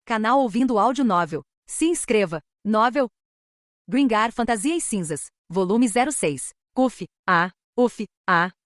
Canal Ouvindo Áudio Novel. Se inscreva. Novel Gringar Fantasias Cinzas. Volume 06. Uf.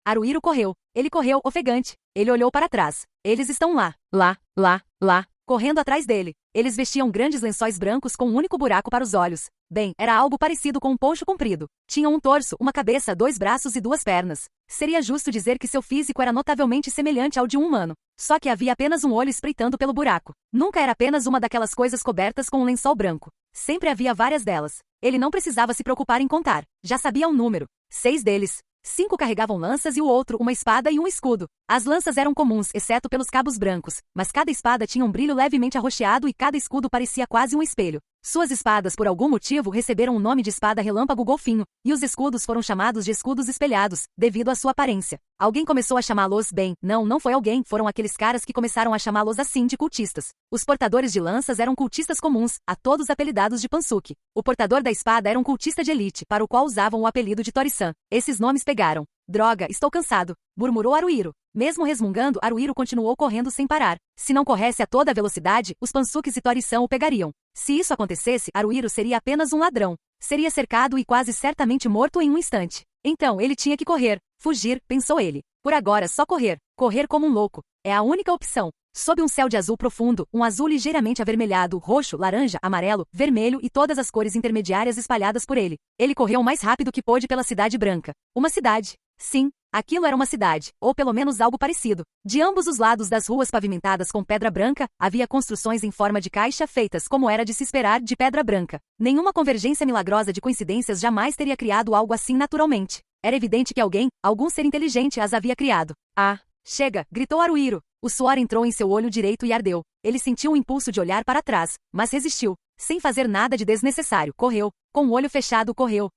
Haruhiro correu. Ele correu, ofegante. Ele olhou para trás. Eles estão lá. Lá. Correndo atrás dele. Eles vestiam grandes lençóis brancos com um único buraco para os olhos. Bem, era algo parecido com um poncho comprido. Tinham um torso, uma cabeça, 2 braços e 2 pernas. Seria justo dizer que seu físico era notavelmente semelhante ao de um humano. Só que havia apenas um olho espreitando pelo buraco. Nunca era apenas uma daquelas coisas cobertas com um lençol branco. Sempre havia várias delas. Ele não precisava se preocupar em contar. Já sabia o número. 6 deles. 5 carregavam lanças e o outro uma espada e um escudo. As lanças eram comuns, exceto pelos cabos brancos, mas cada espada tinha um brilho levemente arroxeado e cada escudo parecia quase um espelho. Suas espadas, por algum motivo, receberam o nome de espada relâmpago golfinho, e os escudos foram chamados de escudos espelhados, devido à sua aparência. Alguém começou a chamá-los bem. Não foi alguém, foram aqueles caras que começaram a chamá-los assim de cultistas. Os portadores de lanças eram cultistas comuns, a todos apelidados de Pansuke. O portador da espada era um cultista de elite, para o qual usavam o apelido de Tori-san. Esses nomes pegaram. Droga, estou cansado, murmurou Haruhiro. Mesmo resmungando, Haruhiro continuou correndo sem parar. Se não corresse a toda velocidade, os Pansukes e Tori-san o pegariam. Se isso acontecesse, Haruhiro seria apenas um ladrão. Seria cercado e quase certamente morto em um instante. Então ele tinha que correr. Fugir, pensou ele. Por agora só correr. Correr como um louco. É a única opção. Sob um céu de azul profundo, um azul ligeiramente avermelhado, roxo, laranja, amarelo, vermelho e todas as cores intermediárias espalhadas por ele. Ele correu o mais rápido que pôde pela Cidade Branca. Uma cidade. Sim, aquilo era uma cidade, ou pelo menos algo parecido. De ambos os lados das ruas pavimentadas com pedra branca, havia construções em forma de caixa feitas como era de se esperar de pedra branca. Nenhuma convergência milagrosa de coincidências jamais teria criado algo assim naturalmente. Era evidente que algum ser inteligente as havia criado. Ah, chega, gritou Haruhiro. O suor entrou em seu olho direito e ardeu. Ele sentiu um impulso de olhar para trás, mas resistiu. Sem fazer nada de desnecessário, correu. Com o olho fechado, correu.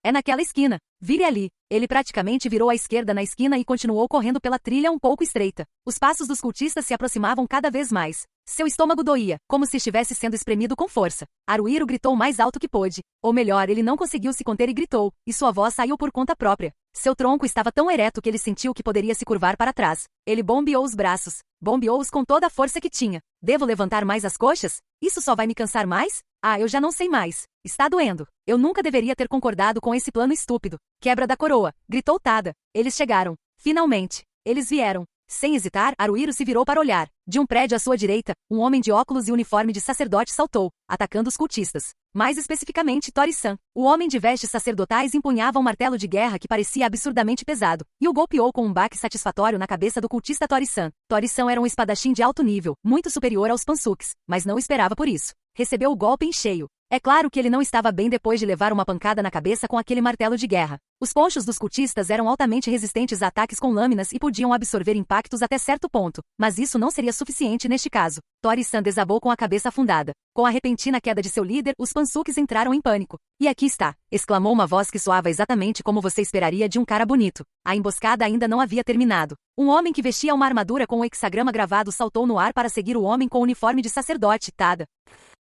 É naquela esquina. Vire ali. Ele praticamente virou à esquerda na esquina e continuou correndo pela trilha um pouco estreita. Os passos dos cultistas se aproximavam cada vez mais. Seu estômago doía, como se estivesse sendo espremido com força. Haruhiro gritou o mais alto que pôde. Ou melhor, ele não conseguiu se conter e gritou, e sua voz saiu por conta própria. Seu tronco estava tão ereto que ele sentiu que poderia se curvar para trás. Ele bombeou os braços. Bombeou-os com toda a força que tinha. Devo levantar mais as coxas? Isso só vai me cansar mais? Eu já não sei mais. Está doendo. Eu nunca deveria ter concordado com esse plano estúpido. Quebra da coroa, gritou Tada. Eles chegaram. Finalmente. Eles vieram. Sem hesitar, Haruhiro se virou para olhar. De um prédio à sua direita, um homem de óculos e uniforme de sacerdote saltou, atacando os cultistas. Mais especificamente Tori-san. O homem de vestes sacerdotais empunhava um martelo de guerra que parecia absurdamente pesado, e o golpeou com um baque satisfatório na cabeça do cultista Tori-san. Tori-san era um espadachim de alto nível, muito superior aos Pansukes, mas não esperava por isso. Recebeu o golpe em cheio. É claro que ele não estava bem depois de levar uma pancada na cabeça com aquele martelo de guerra. Os ponchos dos cultistas eram altamente resistentes a ataques com lâminas e podiam absorver impactos até certo ponto, mas isso não seria suficiente neste caso. Tori-san desabou com a cabeça afundada. Com a repentina queda de seu líder, os Pansukes entraram em pânico. E aqui está, exclamou uma voz que soava exatamente como você esperaria de um cara bonito. A emboscada ainda não havia terminado. Um homem que vestia uma armadura com um hexagrama gravado saltou no ar para seguir o homem com o uniforme de sacerdote, Tada.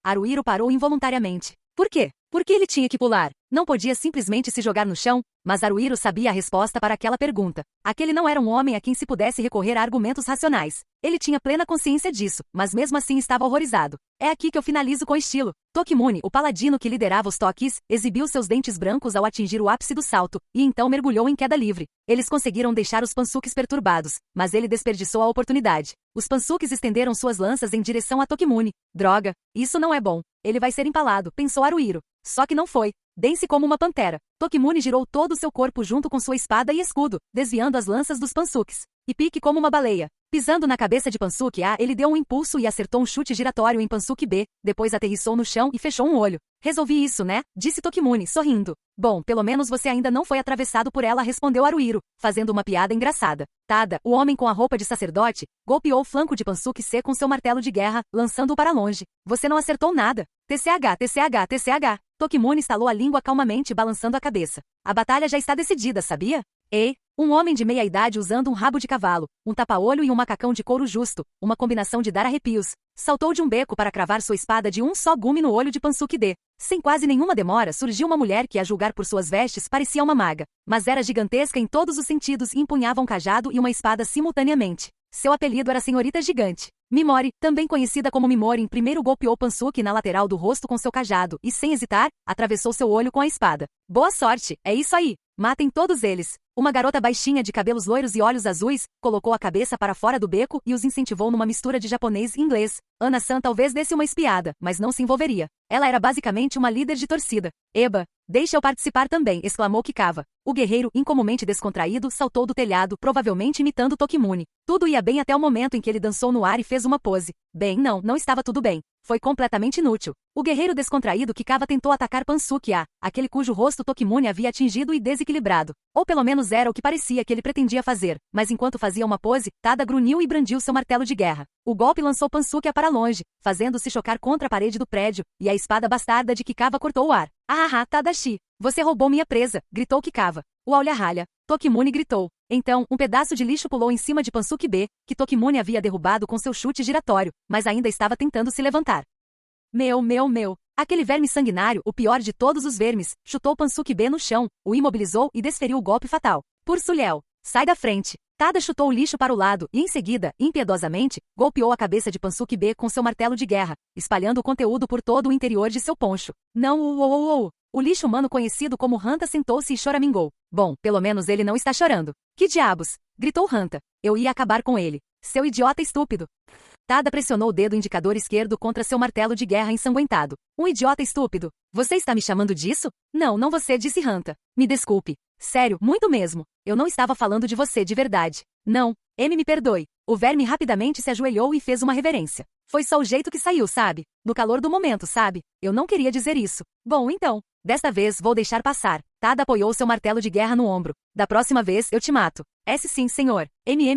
Haruhiro parou involuntariamente. Por quê? Por que ele tinha que pular? Não podia simplesmente se jogar no chão? Mas Haruhiro sabia a resposta para aquela pergunta. Aquele não era um homem a quem se pudesse recorrer a argumentos racionais. Ele tinha plena consciência disso, mas mesmo assim estava horrorizado. É aqui que eu finalizo com estilo. Tokimune, o paladino que liderava os Tokis, exibiu seus dentes brancos ao atingir o ápice do salto, e então mergulhou em queda livre. Eles conseguiram deixar os Pansukes perturbados, mas ele desperdiçou a oportunidade. Os Pansukes estenderam suas lanças em direção a Tokimune. Droga, isso não é bom. Ele vai ser empalado, pensou Haruhiro. Só que não foi. Dense como uma pantera. Tokimune girou todo o seu corpo junto com sua espada e escudo, desviando as lanças dos Pansukes. E pique como uma baleia. Pisando na cabeça de Pansuke A, ele deu um impulso e acertou um chute giratório em Pansuke B, depois aterrissou no chão e fechou um olho. Resolvi isso, né? Disse Tokimune, sorrindo. Bom, pelo menos você ainda não foi atravessado por ela, respondeu Haruhiro, fazendo uma piada engraçada. Tada, o homem com a roupa de sacerdote, golpeou o flanco de Pansuke C com seu martelo de guerra, lançando-o para longe. Você não acertou nada. TCH. Tokimune estalou a língua calmamente, balançando a cabeça. A batalha já está decidida, sabia? Um homem de meia-idade usando um rabo de cavalo, um tapa-olho e um macacão de couro justo, uma combinação de dar arrepios, saltou de um beco para cravar sua espada de um só gume no olho de Pansuke D. Sem quase nenhuma demora, surgiu uma mulher que, a julgar por suas vestes, parecia uma maga, mas era gigantesca em todos os sentidos e empunhava um cajado e uma espada simultaneamente. Seu apelido era Senhorita Gigante. Mimori, também conhecida como Mimorin, primeiro golpeou Pansuke na lateral do rosto com seu cajado e, sem hesitar, atravessou seu olho com a espada. Boa sorte, é isso aí! Matem todos eles! Uma garota baixinha de cabelos loiros e olhos azuis colocou a cabeça para fora do beco e os incentivou numa mistura de japonês e inglês. Ana-san talvez desse uma espiada, mas não se envolveria. Ela era basicamente uma líder de torcida. Eba, deixa eu participar também, exclamou Kikawa. O guerreiro, incomumente descontraído, saltou do telhado, provavelmente imitando Tokimune. Tudo ia bem até o momento em que ele dançou no ar e fez uma pose. Bem, não estava tudo bem. Foi completamente inútil. O guerreiro descontraído Kikawa tentou atacar Pansuke, aquele cujo rosto Tokimune havia atingido e desequilibrado. Ou pelo menos era o que parecia que ele pretendia fazer, mas enquanto fazia uma pose, Tada grunhiu e brandiu seu martelo de guerra. O golpe lançou Pansuke para longe, fazendo-se chocar contra a parede do prédio, e a espada bastarda de Kikawa cortou o ar. Tadashi, você roubou minha presa, gritou Kikawa. O Aulha-ralha, Tokimune gritou. Então, um pedaço de lixo pulou em cima de Pansuke B, que Tokimune havia derrubado com seu chute giratório, mas ainda estava tentando se levantar. Meu! Aquele verme sanguinário, o pior de todos os vermes, chutou Pansuke B no chão, o imobilizou e desferiu o golpe fatal. Por Sulhel, sai da frente! Tada chutou o lixo para o lado e, em seguida, impiedosamente, golpeou a cabeça de Pansuke B com seu martelo de guerra, espalhando o conteúdo por todo o interior de seu poncho. Não, O lixo humano conhecido como Hanta sentou-se e choramingou. Bom, pelo menos ele não está chorando. Que diabos? Gritou Hanta. Eu ia acabar com ele. Seu idiota estúpido. Tada pressionou o dedo indicador esquerdo contra seu martelo de guerra ensanguentado. Um idiota estúpido. Você está me chamando disso? Não você, disse Hanta. Me desculpe. Sério, muito mesmo. Eu não estava falando de você de verdade. Não, me perdoe. O verme rapidamente se ajoelhou e fez uma reverência. Foi só o jeito que saiu, sabe? No calor do momento, sabe? Eu não queria dizer isso. Bom, então. Desta vez vou deixar passar. Tada apoiou seu martelo de guerra no ombro. Da próxima vez eu te mato. Sim, senhor.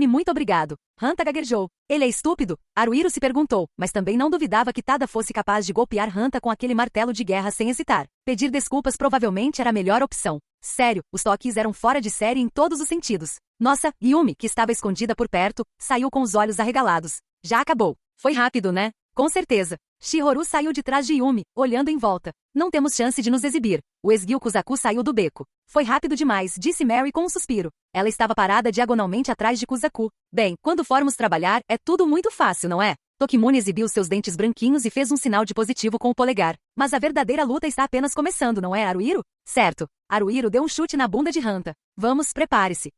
Muito obrigado. Hanta gaguejou. Ele é estúpido? Haruhiro se perguntou, mas também não duvidava que Tada fosse capaz de golpear Hanta com aquele martelo de guerra sem hesitar. Pedir desculpas provavelmente era a melhor opção. Sério, os toques eram fora de série em todos os sentidos. Nossa, Yumi, que estava escondida por perto, saiu com os olhos arregalados. Já acabou. Foi rápido, né? Com certeza. Shihoru saiu de trás de Yumi, olhando em volta. Não temos chance de nos exibir. O esguio Kuzaku saiu do beco. Foi rápido demais, disse Mary com um suspiro. Ela estava parada diagonalmente atrás de Kuzaku. Bem, quando formos trabalhar, é tudo muito fácil, não é? Tokimune exibiu seus dentes branquinhos e fez um sinal de positivo com o polegar. Mas a verdadeira luta está apenas começando, não é, Haruhiro? Certo. Haruhiro deu um chute na bunda de Hanta. Vamos, prepare-se.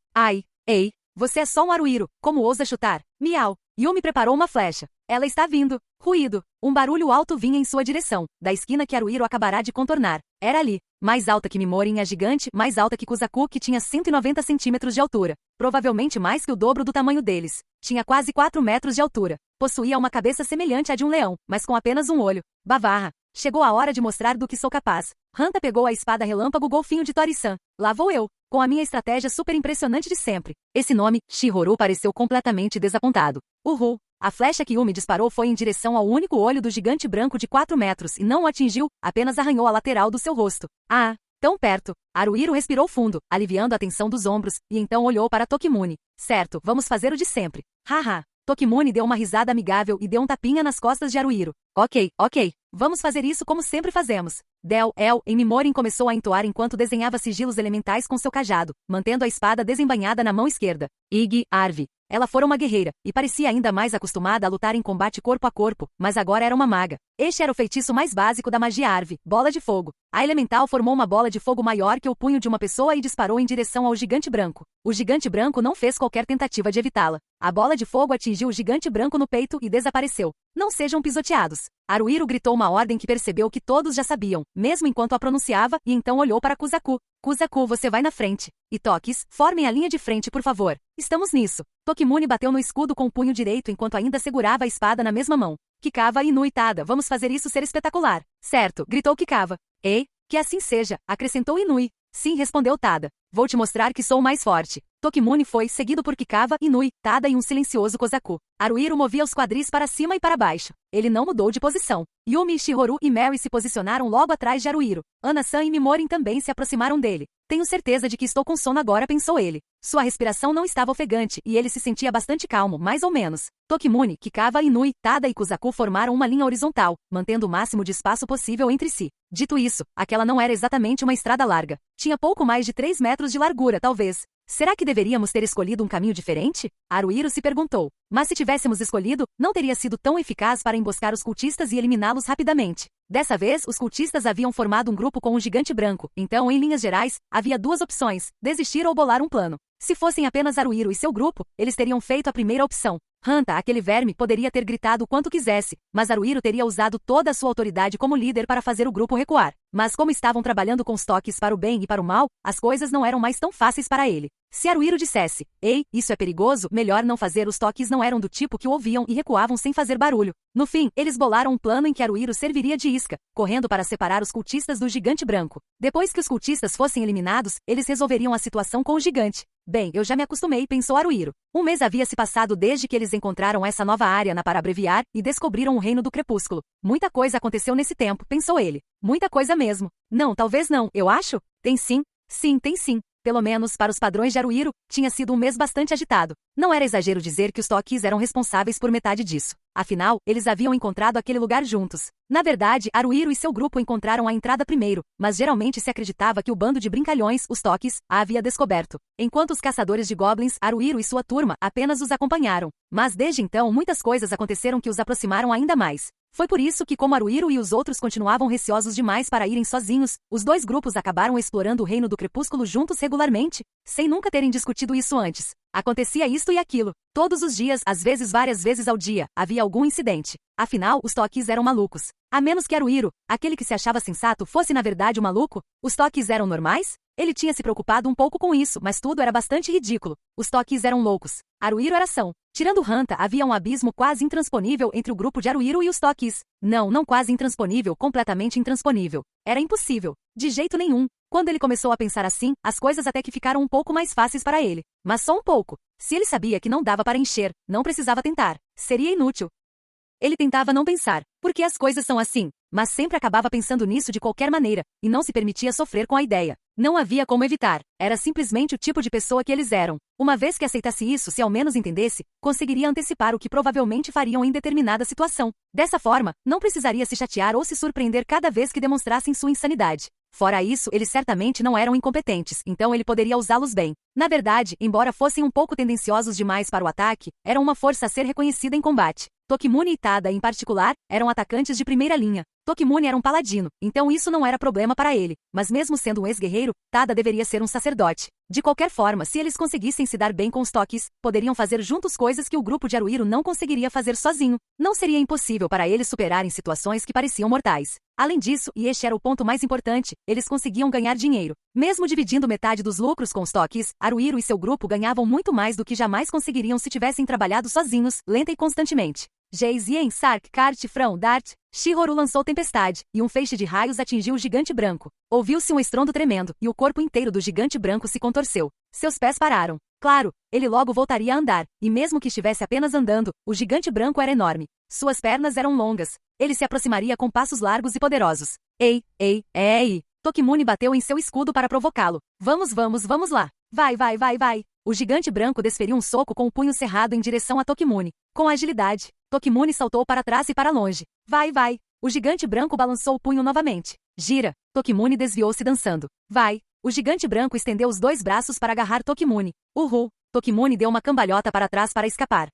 Ei, você é só um Haruhiro. Como ousa chutar? Miau. Yumi preparou uma flecha. Ela está vindo. Ruído. Um barulho alto vinha em sua direção, da esquina que Haruhiro acabará de contornar. Era ali. Mais alta que Mimorin, a gigante, mais alta que Kuzaku, que tinha 190 centímetros de altura. Provavelmente mais que o dobro do tamanho deles. Tinha quase 4 metros de altura. Possuía uma cabeça semelhante à de um leão, mas com apenas um olho. Bavarra. Chegou a hora de mostrar do que sou capaz. Hanta pegou a espada relâmpago golfinho de Tori-san. Lá vou eu, com a minha estratégia super impressionante de sempre. Esse nome, Shihoru, pareceu completamente desapontado. Uhul. A flecha que Yumi disparou foi em direção ao único olho do gigante branco de 4 metros e não o atingiu, apenas arranhou a lateral do seu rosto. Tão perto. Haruhiro respirou fundo, aliviando a tensão dos ombros, e então olhou para Tokimune. Certo, vamos fazer o de sempre. Haha. Tokimune deu uma risada amigável e deu um tapinha nas costas de Haruhiro. Ok. Vamos fazer isso como sempre fazemos. Mimorin começou a entoar enquanto desenhava sigilos elementais com seu cajado, mantendo a espada desembainhada na mão esquerda. Arvi. Ela fora uma guerreira, e parecia ainda mais acostumada a lutar em combate corpo a corpo, mas agora era uma maga. Este era o feitiço mais básico da magia Arvi, bola de fogo. A elemental formou uma bola de fogo maior que o punho de uma pessoa e disparou em direção ao gigante branco. O gigante branco não fez qualquer tentativa de evitá-la. A bola de fogo atingiu o gigante branco no peito e desapareceu. Não sejam pisoteados. Haruhiro gritou uma ordem que percebeu que todos já sabiam, mesmo enquanto a pronunciava, e então olhou para Kuzaku. Kuzaku, você vai na frente. E toques, formem a linha de frente, por favor. Estamos nisso. Tokimune bateu no escudo com o punho direito enquanto ainda segurava a espada na mesma mão. Kikawa e Inui Tada, vamos fazer isso ser espetacular. Certo, gritou Kikawa. Ei, que assim seja, acrescentou Inui. Sim, respondeu Tada. Vou te mostrar que sou mais forte. Tokimune foi, seguido por Kikawa, Inui, Tada e um silencioso Kozaku. Haruhiro movia os quadris para cima e para baixo. Ele não mudou de posição. Yumi, Shihoru e Mary se posicionaram logo atrás de Haruhiro. Ana-san e Mimorin também se aproximaram dele. Tenho certeza de que estou com sono agora, pensou ele. Sua respiração não estava ofegante e ele se sentia bastante calmo, mais ou menos. Tokimune, Kikawa, Inui, Tada e Kuzaku formaram uma linha horizontal, mantendo o máximo de espaço possível entre si. Dito isso, aquela não era exatamente uma estrada larga. Tinha pouco mais de 3 metros de largura, talvez. Será que deveríamos ter escolhido um caminho diferente? Haruhiro se perguntou. Mas se tivéssemos escolhido, não teria sido tão eficaz para emboscar os cultistas e eliminá-los rapidamente. Dessa vez, os cultistas haviam formado um grupo com um gigante branco, então, em linhas gerais, havia duas opções, desistir ou bolar um plano. Se fossem apenas Haruhiro e seu grupo, eles teriam feito a primeira opção. Hanta, aquele verme, poderia ter gritado o quanto quisesse, mas Haruhiro teria usado toda a sua autoridade como líder para fazer o grupo recuar. Mas como estavam trabalhando com os toques para o bem e para o mal, as coisas não eram mais tão fáceis para ele. Se Haruhiro dissesse, ei, isso é perigoso, melhor não fazer, os toques não eram do tipo que o ouviam e recuavam sem fazer barulho. No fim, eles bolaram um plano em que Haruhiro serviria de isca, correndo para separar os cultistas do gigante branco. Depois que os cultistas fossem eliminados, eles resolveriam a situação com o gigante. Bem, eu já me acostumei, pensou Haruhiro. Um mês havia se passado desde que eles encontraram essa nova área para abreviar e descobriram o reino do crepúsculo. Muita coisa aconteceu nesse tempo, pensou ele. Muita coisa mesmo. Não, talvez não, eu acho? Tem sim. Sim, tem sim. Pelo menos, para os padrões de Haruhiro, tinha sido um mês bastante agitado. Não era exagero dizer que os toques eram responsáveis por metade disso. Afinal, eles haviam encontrado aquele lugar juntos. Na verdade, Haruhiro e seu grupo encontraram a entrada primeiro, mas geralmente se acreditava que o bando de brincalhões, os toques, a havia descoberto. Enquanto os caçadores de goblins, Haruhiro e sua turma, apenas os acompanharam. Mas desde então, muitas coisas aconteceram que os aproximaram ainda mais. Foi por isso que, como Haruhiro e os outros continuavam receosos demais para irem sozinhos, os dois grupos acabaram explorando o reino do crepúsculo juntos regularmente, sem nunca terem discutido isso antes. Acontecia isto e aquilo. Todos os dias, às vezes várias vezes ao dia, havia algum incidente. Afinal, os toques eram malucos. A menos que Haruhiro, aquele que se achava sensato, fosse na verdade um maluco, os toques eram normais? Ele tinha se preocupado um pouco com isso, mas tudo era bastante ridículo. Os toques eram loucos. Haruhiro era são. Tirando Hanta, havia um abismo quase intransponível entre o grupo de Haruhiro e os toques. Não quase intransponível, completamente intransponível. Era impossível. De jeito nenhum. Quando ele começou a pensar assim, as coisas até que ficaram um pouco mais fáceis para ele. Mas só um pouco. Se ele sabia que não dava para encher, não precisava tentar. Seria inútil. Ele tentava não pensar, porque as coisas são assim, mas sempre acabava pensando nisso de qualquer maneira, e não se permitia sofrer com a ideia. Não havia como evitar, era simplesmente o tipo de pessoa que eles eram. Uma vez que aceitasse isso, se ao menos entendesse, conseguiria antecipar o que provavelmente fariam em determinada situação. Dessa forma, não precisaria se chatear ou se surpreender cada vez que demonstrassem sua insanidade. Fora isso, eles certamente não eram incompetentes, então ele poderia usá-los bem. Na verdade, embora fossem um pouco tendenciosos demais para o ataque, eram uma força a ser reconhecida em combate. Tokimune e Tada, em particular, eram atacantes de primeira linha. Tokimune era um paladino, então isso não era problema para ele. Mas mesmo sendo um ex-guerreiro, Tada deveria ser um sacerdote. De qualquer forma, se eles conseguissem se dar bem com os toques, poderiam fazer juntos coisas que o grupo de Haruhiro não conseguiria fazer sozinho. Não seria impossível para eles superarem situações que pareciam mortais. Além disso, e este era o ponto mais importante, eles conseguiam ganhar dinheiro. Mesmo dividindo metade dos lucros com os toques, Haruhiro e seu grupo ganhavam muito mais do que jamais conseguiriam se tivessem trabalhado sozinhos, lenta e constantemente. Yen, Sark, Kart, Frão, Dart, Shihoru lançou tempestade, e um feixe de raios atingiu o gigante branco. Ouviu-se um estrondo tremendo, e o corpo inteiro do gigante branco se contorceu. Seus pés pararam. Claro, ele logo voltaria a andar, e mesmo que estivesse apenas andando, o gigante branco era enorme. Suas pernas eram longas. Ele se aproximaria com passos largos e poderosos. Ei! Tokimune bateu em seu escudo para provocá-lo. Vamos lá. Vai. O gigante branco desferiu um soco com o punho cerrado em direção a Tokimune. Com agilidade, Tokimune saltou para trás e para longe. Vai. O gigante branco balançou o punho novamente. Gira. Tokimune desviou-se dançando. Vai. O gigante branco estendeu os dois braços para agarrar Tokimune. Uhul. Tokimune deu uma cambalhota para trás para escapar.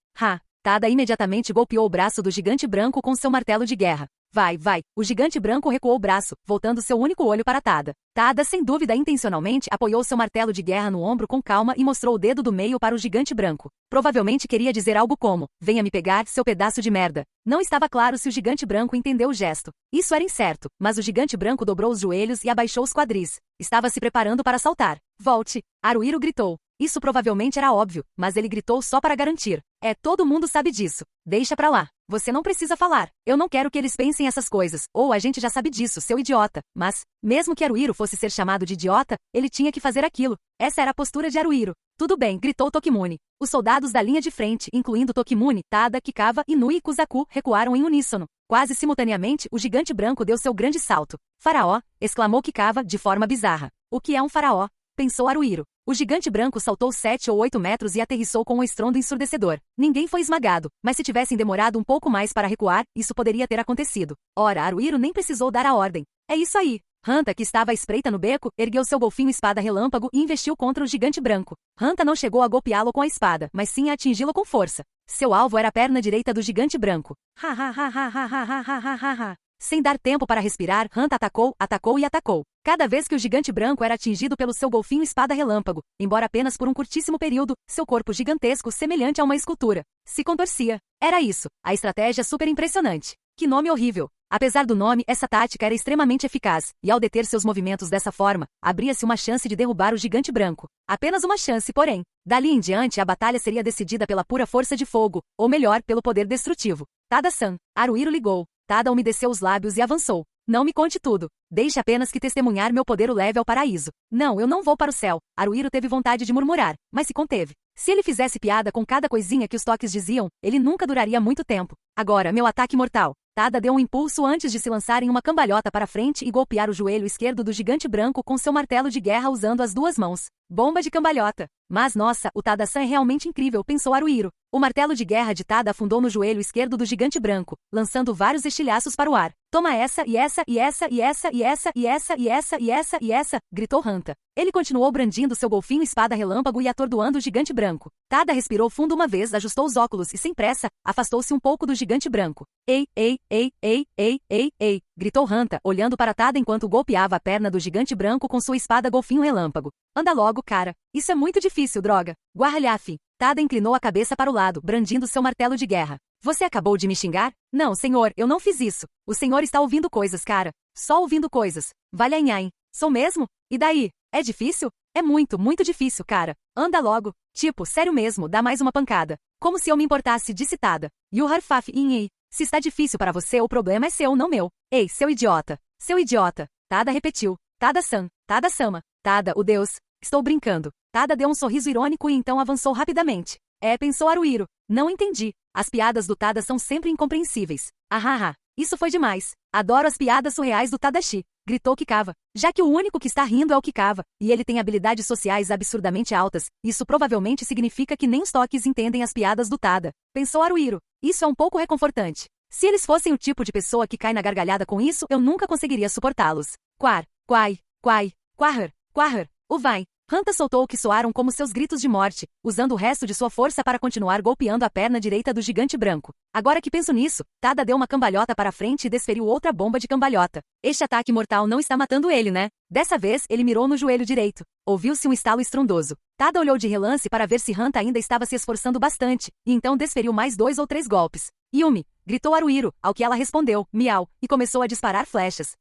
Tada imediatamente golpeou o braço do gigante branco com seu martelo de guerra. Vai. O gigante branco recuou o braço, voltando seu único olho para Tada. Tada, sem dúvida intencionalmente, apoiou seu martelo de guerra no ombro com calma e mostrou o dedo do meio para o gigante branco. Provavelmente queria dizer algo como, venha me pegar, seu pedaço de merda. Não estava claro se o gigante branco entendeu o gesto. Isso era incerto, mas o gigante branco dobrou os joelhos e abaixou os quadris. Estava se preparando para saltar. Volte! Haruhiro gritou. Isso provavelmente era óbvio, mas ele gritou só para garantir. Todo mundo sabe disso. Deixa pra lá. Você não precisa falar. Eu não quero que eles pensem essas coisas. Ou a gente já sabe disso, seu idiota. Mas, mesmo que Haruhiro fosse ser chamado de idiota, ele tinha que fazer aquilo. Essa era a postura de Haruhiro. Tudo bem, gritou Tokimune. Os soldados da linha de frente, incluindo Tokimune, Tada, Kikawa, Inui e Kuzaku, recuaram em uníssono. Quase simultaneamente, o gigante branco deu seu grande salto. Faraó! Exclamou Kikawa, de forma bizarra. O que é um faraó? Pensou Haruhiro. O gigante branco saltou 7 ou 8 metros e aterrissou com um estrondo ensurdecedor. Ninguém foi esmagado, mas se tivessem demorado um pouco mais para recuar, isso poderia ter acontecido. Ora, Haruhiro nem precisou dar a ordem. É isso aí. Hanta, que estava à espreita no beco, ergueu seu golfinho espada relâmpago e investiu contra o gigante branco. Hanta não chegou a golpeá-lo com a espada, mas sim a atingi-lo com força. Seu alvo era a perna direita do gigante branco. Ha ha ha ha ha ha ha ha ha ha. Sem dar tempo para respirar, Hanta atacou, atacou e atacou. Cada vez que o gigante branco era atingido pelo seu golfinho espada relâmpago, embora apenas por um curtíssimo período, seu corpo gigantesco, semelhante a uma escultura, se contorcia. Era isso, a estratégia super impressionante. Que nome horrível! Apesar do nome, essa tática era extremamente eficaz, e ao deter seus movimentos dessa forma, abria-se uma chance de derrubar o gigante branco. Apenas uma chance, porém. Dali em diante, a batalha seria decidida pela pura força de fogo, ou melhor, pelo poder destrutivo. Tada-san. Haruhiro ligou. Tada umedeceu os lábios e avançou. Não me conte tudo. Deixe apenas que testemunhar meu poder o leve ao paraíso. Não, eu não vou para o céu. Haruhiro teve vontade de murmurar, mas se conteve. Se ele fizesse piada com cada coisinha que os toques diziam, ele nunca duraria muito tempo. Agora, meu ataque mortal. Tada deu um impulso antes de se lançar em uma cambalhota para frente e golpear o joelho esquerdo do gigante branco com seu martelo de guerra usando as duas mãos. Bomba de cambalhota. Mas nossa, o Tada-san é realmente incrível, pensou Haruhiro. O martelo de guerra de Tada afundou no joelho esquerdo do gigante branco, lançando vários estilhaços para o ar. Toma essa, e essa, e essa, e essa, e essa, e essa, e essa, e essa, e essa, gritou Hanta. Ele continuou brandindo seu golfinho espada relâmpago e atordoando o gigante branco. Tada respirou fundo uma vez, ajustou os óculos e, sem pressa, afastou-se um pouco do gigante branco. Ei, ei, ei, ei, ei, ei, ei, gritou Hanta, olhando para Tada enquanto golpeava a perna do gigante branco com sua espada golfinho relâmpago. Anda logo, cara. Isso é muito difícil, droga. Guarralhafe. Tada inclinou a cabeça para o lado, brandindo seu martelo de guerra. Você acabou de me xingar? Não, senhor, eu não fiz isso. O senhor está ouvindo coisas, cara. Só ouvindo coisas. Valha-nhaim. Sou mesmo? E daí? É difícil? É muito, muito difícil, cara. Anda logo. Tipo, sério mesmo, dá mais uma pancada. Como se eu me importasse, disse Tada. Yuharfaf in. Se está difícil para você, o problema é seu, não meu. Ei, seu idiota. Seu idiota. Tada repetiu. Tada-san. Tada-sama. Tada, o deus. Estou brincando. Tada deu um sorriso irônico e então avançou rapidamente. Pensou Haruhiro. Não entendi. As piadas do Tada são sempre incompreensíveis. Ahaha. Isso foi demais. Adoro as piadas surreais do Tadashi. Gritou Kikawa. Já que o único que está rindo é o Kikawa, e ele tem habilidades sociais absurdamente altas, isso provavelmente significa que nem os toques entendem as piadas do Tada. Pensou Haruhiro. Isso é um pouco reconfortante. Se eles fossem o tipo de pessoa que cai na gargalhada com isso, eu nunca conseguiria suportá-los. Quar, quai, quai, quahar, quahar, vai. Hanta soltou o que soaram como seus gritos de morte, usando o resto de sua força para continuar golpeando a perna direita do gigante branco. Agora que penso nisso, Tada deu uma cambalhota para frente e desferiu outra bomba de cambalhota. Este ataque mortal não está matando ele, né? Dessa vez, ele mirou no joelho direito. Ouviu-se um estalo estrondoso. Tada olhou de relance para ver se Hanta ainda estava se esforçando bastante, e então desferiu mais 2 ou 3 golpes. Yumi! Gritou Haruhiro, ao que ela respondeu, miau, e começou a disparar flechas.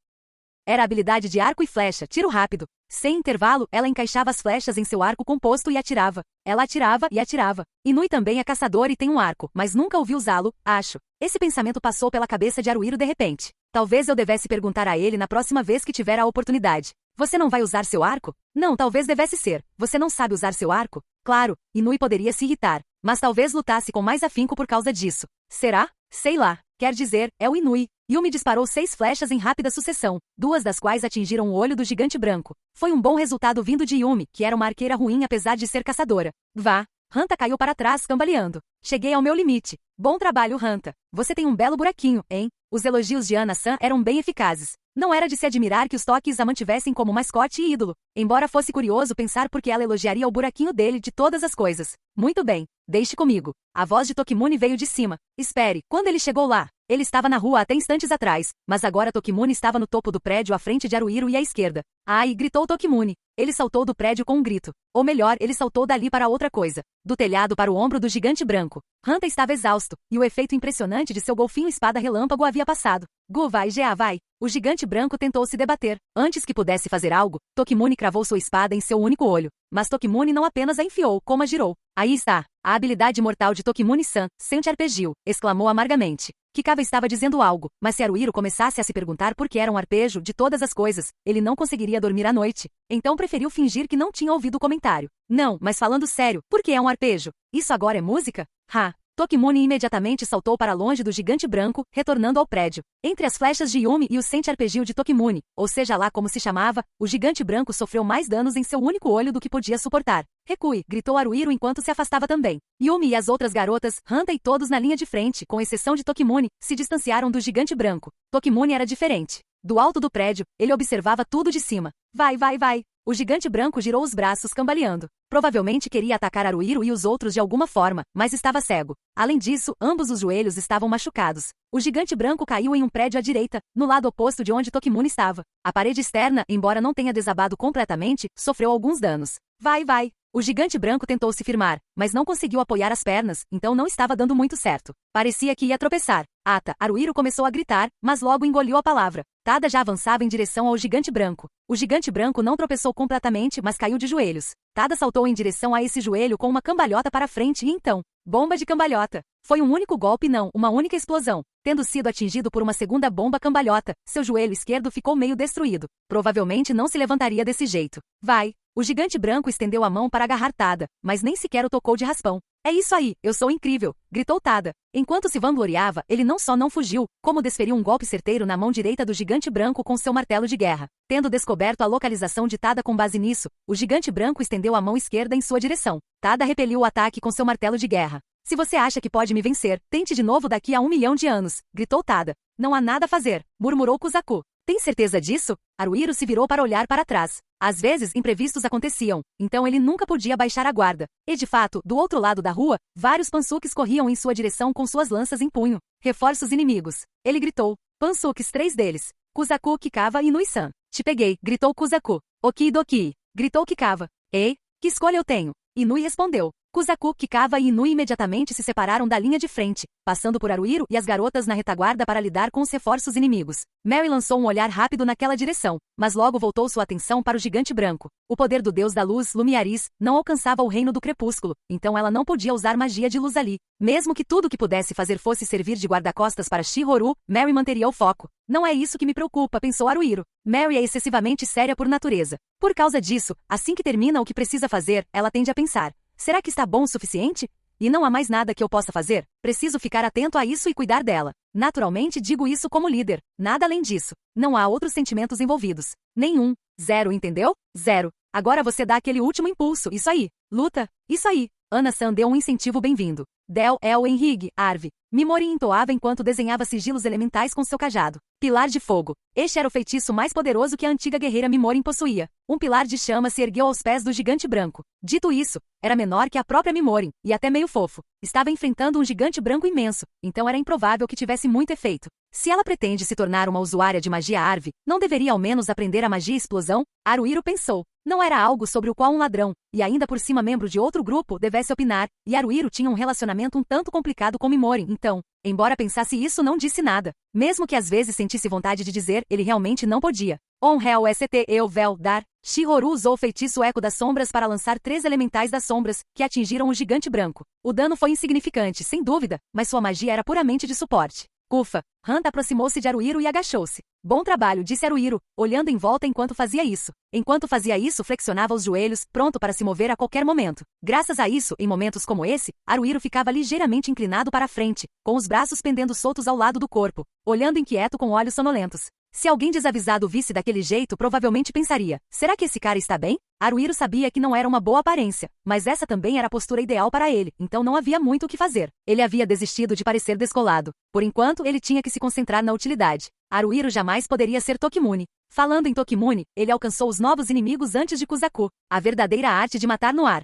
Era a habilidade de arco e flecha, tiro rápido. Sem intervalo, ela encaixava as flechas em seu arco composto e atirava. Ela atirava e atirava. Inui também é caçador e tem um arco, mas nunca ouvi usá-lo, acho. Esse pensamento passou pela cabeça de Haruhiro de repente. Talvez eu devesse perguntar a ele na próxima vez que tiver a oportunidade. Você não vai usar seu arco? Não, talvez devesse ser. Você não sabe usar seu arco? Claro, Inui poderia se irritar. Mas talvez lutasse com mais afinco por causa disso. Será? Sei lá. Quer dizer, é o Inui. Yumi disparou 6 flechas em rápida sucessão, 2 das quais atingiram o olho do gigante branco. Foi um bom resultado vindo de Yumi, que era uma arqueira ruim apesar de ser caçadora. Vá. Hanta caiu para trás, cambaleando. Cheguei ao meu limite. Bom trabalho, Hanta. Você tem um belo buraquinho, hein? Os elogios de Ana-san eram bem eficazes. Não era de se admirar que os toques a mantivessem como mascote e ídolo, embora fosse curioso pensar por que ela elogiaria o buraquinho dele de todas as coisas. Muito bem, deixe comigo. A voz de Tokimune veio de cima. Espere, quando ele chegou lá, ele estava na rua até instantes atrás, mas agora Tokimune estava no topo do prédio à frente de Haruhiro e à esquerda. Ai, gritou Tokimune. Ele saltou do prédio com um grito. Ou melhor, ele saltou dali para outra coisa. Do telhado para o ombro do gigante branco. Hanta estava exausto, e o efeito impressionante de seu golfinho espada relâmpago havia passado. Gu vai, Gea vai. O gigante branco tentou se debater. Antes que pudesse fazer algo, Tokimune cravou sua espada em seu único olho. Mas Tokimune não apenas a enfiou, como a girou. Aí está. A habilidade mortal de Tokimune-san, sente arpegio, exclamou amargamente. Kikawa estava dizendo algo, mas se Haruhiro começasse a se perguntar por que era um arpejo de todas as coisas, ele não conseguiria dormir à noite. Então preferiu fingir que não tinha ouvido o comentário. Não, mas falando sério, por que é um arpejo? Isso agora é música? Ha! Tokimune imediatamente saltou para longe do gigante branco, retornando ao prédio. Entre as flechas de Yumi e o sente arpegio de Tokimune, ou seja lá como se chamava, o gigante branco sofreu mais danos em seu único olho do que podia suportar. Recue, gritou Haruhiro enquanto se afastava também. Yumi e as outras garotas, Hanta e todos na linha de frente, com exceção de Tokimune, se distanciaram do gigante branco. Tokimune era diferente. Do alto do prédio, ele observava tudo de cima. Vai, vai, vai. O gigante branco girou os braços cambaleando. Provavelmente queria atacar Haruhiro e os outros de alguma forma, mas estava cego. Além disso, ambos os joelhos estavam machucados. O gigante branco caiu em um prédio à direita, no lado oposto de onde Tokimune estava. A parede externa, embora não tenha desabado completamente, sofreu alguns danos. Vai, vai. O gigante branco tentou se firmar, mas não conseguiu apoiar as pernas, então não estava dando muito certo. Parecia que ia tropeçar. Ata, Haruhiro começou a gritar, mas logo engoliu a palavra. Tada já avançava em direção ao gigante branco. O gigante branco não tropeçou completamente, mas caiu de joelhos. Tada saltou em direção a esse joelho com uma cambalhota para frente e então, bomba de cambalhota. Foi um único golpe não, uma única explosão. Tendo sido atingido por uma segunda bomba cambalhota, seu joelho esquerdo ficou meio destruído. Provavelmente não se levantaria desse jeito. Vai. O gigante branco estendeu a mão para agarrar Tada, mas nem sequer o tocou de raspão. É isso aí, eu sou incrível, gritou Tada. Enquanto se vangloriava, ele não só não fugiu, como desferiu um golpe certeiro na mão direita do gigante branco com seu martelo de guerra. Tendo descoberto a localização de Tada com base nisso, o gigante branco estendeu a mão esquerda em sua direção. Tada repeliu o ataque com seu martelo de guerra. Se você acha que pode me vencer, tente de novo daqui a 1 milhão de anos, gritou Tada. Não há nada a fazer, murmurou Kuzaku. Tem certeza disso? Haruhiro se virou para olhar para trás. Às vezes, imprevistos aconteciam, então ele nunca podia baixar a guarda. E de fato, do outro lado da rua, vários pansukes corriam em sua direção com suas lanças em punho. Reforços inimigos. Ele gritou. Pansukes, 3 deles. Kuzaku, Kikawa e Inui-san. Te peguei, gritou Kuzaku. Okidoki, gritou Kikawa. Ei, que escolha eu tenho? Inui respondeu. Kuzaku, Kikawa e Inui imediatamente se separaram da linha de frente, passando por Haruhiro e as garotas na retaguarda para lidar com os reforços inimigos. Mary lançou um olhar rápido naquela direção, mas logo voltou sua atenção para o gigante branco. O poder do deus da luz, Lumiaris, não alcançava o reino do crepúsculo, então ela não podia usar magia de luz ali. Mesmo que tudo o que pudesse fazer fosse servir de guarda-costas para Shihoru, Mary manteria o foco. Não é isso que me preocupa, pensou Haruhiro. Mary é excessivamente séria por natureza. Por causa disso, assim que termina o que precisa fazer, ela tende a pensar. Será que está bom o suficiente? E não há mais nada que eu possa fazer? Preciso ficar atento a isso e cuidar dela. Naturalmente digo isso como líder. Nada além disso. Não há outros sentimentos envolvidos. Nenhum. Zero, entendeu? Zero. Agora você dá aquele último impulso. Isso aí. Luta. Isso aí. Ana-san deu um incentivo bem-vindo. Del, El, Henrique, Arve. Mimori entoava enquanto desenhava sigilos elementais com seu cajado. Pilar de fogo. Este era o feitiço mais poderoso que a antiga guerreira Mimorin possuía. Um pilar de chama se ergueu aos pés do gigante branco. Dito isso, era menor que a própria Mimorin, e até meio fofo. Estava enfrentando um gigante branco imenso, então era improvável que tivesse muito efeito. Se ela pretende se tornar uma usuária de magia Arve, não deveria ao menos aprender a magia explosão? Haruhiro pensou. Não era algo sobre o qual um ladrão, e ainda por cima membro de outro grupo, devesse opinar, e Haruhiro tinha um relacionamento um tanto complicado com Mimorin, então, embora pensasse isso não disse nada. Mesmo que às vezes sentisse vontade de dizer, ele realmente não podia. On-Hell St. Vel Dar. Shihoru usou o feitiço Eco das Sombras para lançar 3 elementais das sombras, que atingiram o gigante branco. O dano foi insignificante, sem dúvida, mas sua magia era puramente de suporte. Ufa! Hanta aproximou-se de Haruhiro e agachou-se. Bom trabalho, disse Haruhiro, olhando em volta enquanto fazia isso. Enquanto fazia isso, flexionava os joelhos, pronto para se mover a qualquer momento. Graças a isso, em momentos como esse, Haruhiro ficava ligeiramente inclinado para a frente, com os braços pendendo soltos ao lado do corpo, olhando inquieto com olhos sonolentos. Se alguém desavisado o visse daquele jeito, provavelmente pensaria, será que esse cara está bem? Haruhiro sabia que não era uma boa aparência, mas essa também era a postura ideal para ele, então não havia muito o que fazer. Ele havia desistido de parecer descolado. Por enquanto, ele tinha que se concentrar na utilidade. Haruhiro jamais poderia ser Tokimune. Falando em Tokimune, ele alcançou os novos inimigos antes de Kuzaku, a verdadeira arte de matar no ar.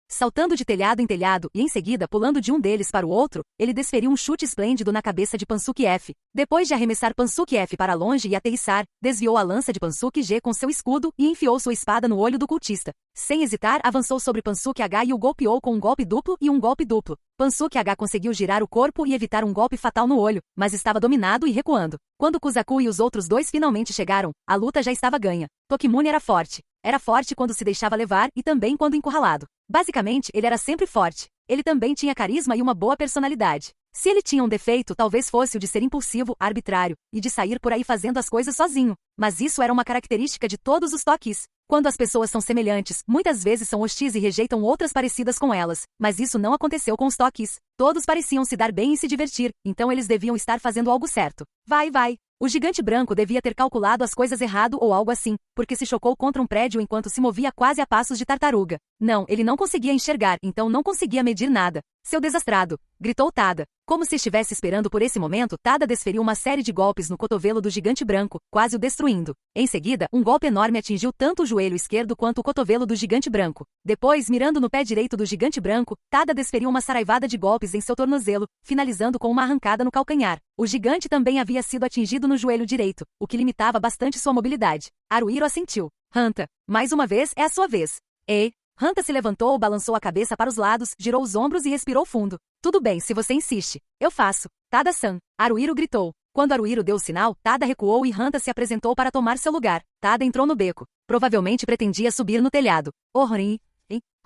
Saltando de telhado em telhado e em seguida pulando de um deles para o outro, ele desferiu um chute esplêndido na cabeça de Pansuke F. Depois de arremessar Pansuke F para longe e aterrissar, desviou a lança de Pansuke G com seu escudo e enfiou sua espada no olho do cultista. Sem hesitar, avançou sobre Pansuke H e o golpeou com um golpe duplo e um golpe duplo. Pansuke H conseguiu girar o corpo e evitar um golpe fatal no olho, mas estava dominado e recuando. Quando Kuzaku e os outros dois finalmente chegaram, a luta já estava ganha. Tokimune era forte. Era forte quando se deixava levar e também quando encurralado. Basicamente, ele era sempre forte. Ele também tinha carisma e uma boa personalidade. Se ele tinha um defeito, talvez fosse o de ser impulsivo, arbitrário, e de sair por aí fazendo as coisas sozinho. Mas isso era uma característica de todos os Tokis. Quando as pessoas são semelhantes, muitas vezes são hostis e rejeitam outras parecidas com elas. Mas isso não aconteceu com os Tokis. Todos pareciam se dar bem e se divertir, então eles deviam estar fazendo algo certo. Vai, vai. O gigante branco devia ter calculado as coisas errado ou algo assim, porque se chocou contra um prédio enquanto se movia quase a passos de tartaruga. Não, ele não conseguia enxergar, então não conseguia medir nada. Seu desastrado! Gritou Tada. Como se estivesse esperando por esse momento, Tada desferiu uma série de golpes no cotovelo do gigante branco, quase o destruindo. Em seguida, um golpe enorme atingiu tanto o joelho esquerdo quanto o cotovelo do gigante branco. Depois, mirando no pé direito do gigante branco, Tada desferiu uma saraivada de golpes em seu tornozelo, finalizando com uma arrancada no calcanhar. O gigante também havia sido atingido no joelho direito, o que limitava bastante sua mobilidade. Haruhiro assentiu. Hanta, mais uma vez é a sua vez. Ei! Hanta se levantou, balançou a cabeça para os lados, girou os ombros e respirou fundo. Tudo bem, se você insiste. Eu faço. Tada-san. Haruhiro gritou. Quando Haruhiro deu o sinal, Tada recuou e Hanta se apresentou para tomar seu lugar. Tada entrou no beco. Provavelmente pretendia subir no telhado. Horrim.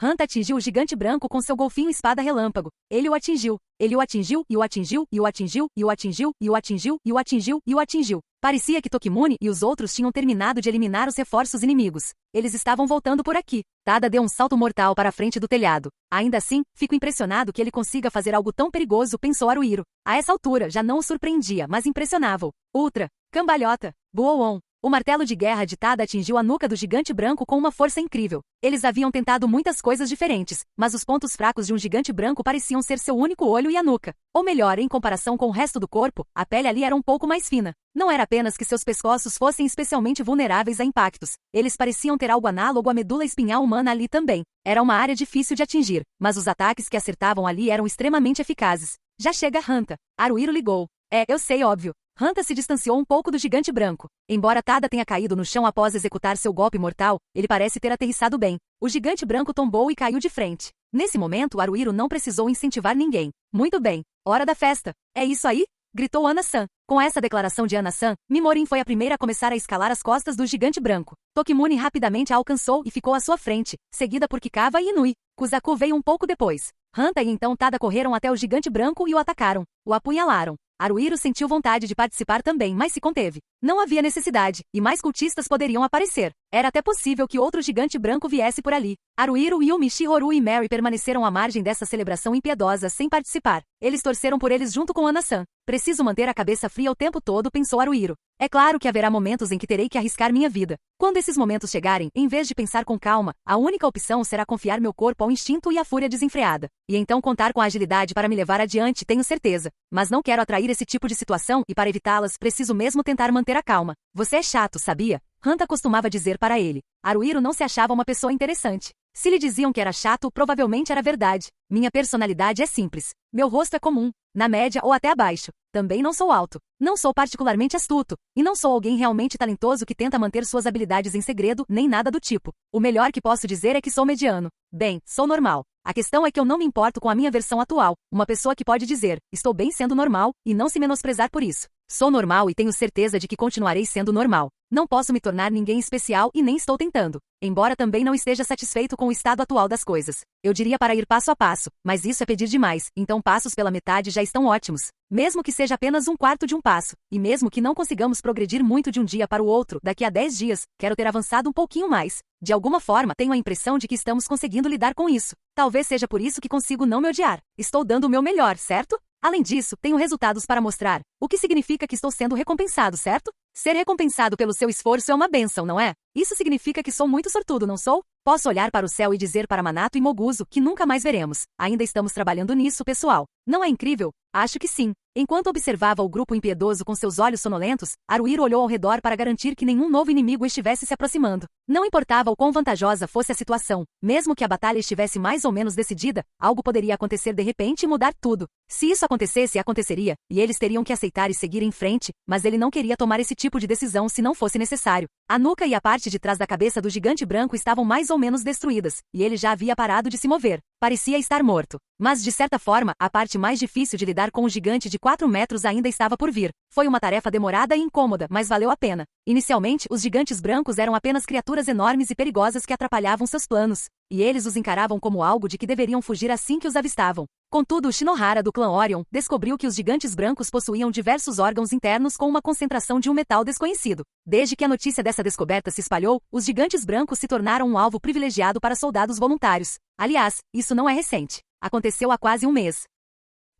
Hanta atingiu o gigante branco com seu golfinho espada relâmpago. Ele o atingiu. Ele o atingiu, e o atingiu, e o atingiu, e o atingiu, e o atingiu, e o atingiu, e o atingiu. Parecia que Tokimune e os outros tinham terminado de eliminar os reforços inimigos. Eles estavam voltando por aqui. Tada deu um salto mortal para a frente do telhado. Ainda assim, fico impressionado que ele consiga fazer algo tão perigoso, pensou Haruhiro. A essa altura, já não o surpreendia, mas impressionava-o. Ultra. Cambalhota. Buou-on. O martelo de guerra de Tada atingiu a nuca do gigante branco com uma força incrível. Eles haviam tentado muitas coisas diferentes, mas os pontos fracos de um gigante branco pareciam ser seu único olho e a nuca. Ou melhor, em comparação com o resto do corpo, a pele ali era um pouco mais fina. Não era apenas que seus pescoços fossem especialmente vulneráveis a impactos. Eles pareciam ter algo análogo à medula espinhal humana ali também. Era uma área difícil de atingir, mas os ataques que acertavam ali eram extremamente eficazes. Já chega Hanta. Haruhiro ligou. Eu sei, óbvio. Hanta se distanciou um pouco do gigante branco. Embora Tada tenha caído no chão após executar seu golpe mortal, ele parece ter aterrissado bem. O gigante branco tombou e caiu de frente. Nesse momento, Haruhiro não precisou incentivar ninguém. Muito bem. Hora da festa. É isso aí? Gritou Ana-san. Com essa declaração de Ana-san, Mimorin foi a primeira a começar a escalar as costas do gigante branco. Tokimune rapidamente a alcançou e ficou à sua frente, seguida por Kikawa e Inui. Kuzaku veio um pouco depois. Hanta e então Tada correram até o gigante branco e o atacaram. O apunhalaram. Haruhiro sentiu vontade de participar também, mas se conteve. Não havia necessidade, e mais cultistas poderiam aparecer. Era até possível que outro gigante branco viesse por ali. Haruhiro, Yumi, Shihoru e Mary permaneceram à margem dessa celebração impiedosa sem participar. Eles torceram por eles junto com Ana-san. Preciso manter a cabeça fria o tempo todo, pensou Haruhiro. É claro que haverá momentos em que terei que arriscar minha vida. Quando esses momentos chegarem, em vez de pensar com calma, a única opção será confiar meu corpo ao instinto e à fúria desenfreada. E então contar com a agilidade para me levar adiante, tenho certeza. Mas não quero atrair esse tipo de situação e para evitá-las, preciso mesmo tentar manter a calma. Você é chato, sabia? Hanta costumava dizer para ele. Haruhiro não se achava uma pessoa interessante. Se lhe diziam que era chato, provavelmente era verdade. Minha personalidade é simples. Meu rosto é comum, na média ou até abaixo. Também não sou alto. Não sou particularmente astuto. E não sou alguém realmente talentoso que tenta manter suas habilidades em segredo, nem nada do tipo. O melhor que posso dizer é que sou mediano. Bem, sou normal. A questão é que eu não me importo com a minha versão atual. Uma pessoa que pode dizer, estou bem sendo normal, e não se menosprezar por isso. Sou normal e tenho certeza de que continuarei sendo normal. Não posso me tornar ninguém especial e nem estou tentando. Embora também não esteja satisfeito com o estado atual das coisas. Eu diria para ir passo a passo, mas isso é pedir demais, então passos pela metade já estão ótimos. Mesmo que seja apenas um quarto de um passo, e mesmo que não consigamos progredir muito de um dia para o outro, daqui a 10 dias, quero ter avançado um pouquinho mais. De alguma forma, tenho a impressão de que estamos conseguindo lidar com isso. Talvez seja por isso que consigo não me odiar. Estou dando o meu melhor, certo? Além disso, tenho resultados para mostrar, o que significa que estou sendo recompensado, certo? Ser recompensado pelo seu esforço é uma bênção, não é? Isso significa que sou muito sortudo, não sou? Posso olhar para o céu e dizer para Manato e Moguzo que nunca mais veremos. Ainda estamos trabalhando nisso, pessoal. Não é incrível? Acho que sim. Enquanto observava o grupo impiedoso com seus olhos sonolentos, Haruhiro olhou ao redor para garantir que nenhum novo inimigo estivesse se aproximando. Não importava o quão vantajosa fosse a situação, mesmo que a batalha estivesse mais ou menos decidida, algo poderia acontecer de repente e mudar tudo. Se isso acontecesse, aconteceria, e eles teriam que aceitar e seguir em frente, mas ele não queria tomar esse tipo de decisão se não fosse necessário. A nuca e a parte de trás da cabeça do gigante branco estavam mais ou menos destruídas, e ele já havia parado de se mover. Parecia estar morto. Mas, de certa forma, a parte mais difícil de lidar com o gigante de 4 metros ainda estava por vir. Foi uma tarefa demorada e incômoda, mas valeu a pena. Inicialmente, os gigantes brancos eram apenas criaturas enormes e perigosas que atrapalhavam seus planos, e eles os encaravam como algo de que deveriam fugir assim que os avistavam. Contudo, o Shinohara do clã Orion descobriu que os gigantes brancos possuíam diversos órgãos internos com uma concentração de um metal desconhecido. Desde que a notícia dessa descoberta se espalhou, os gigantes brancos se tornaram um alvo privilegiado para soldados voluntários. Aliás, isso não é recente. Aconteceu há quase um mês.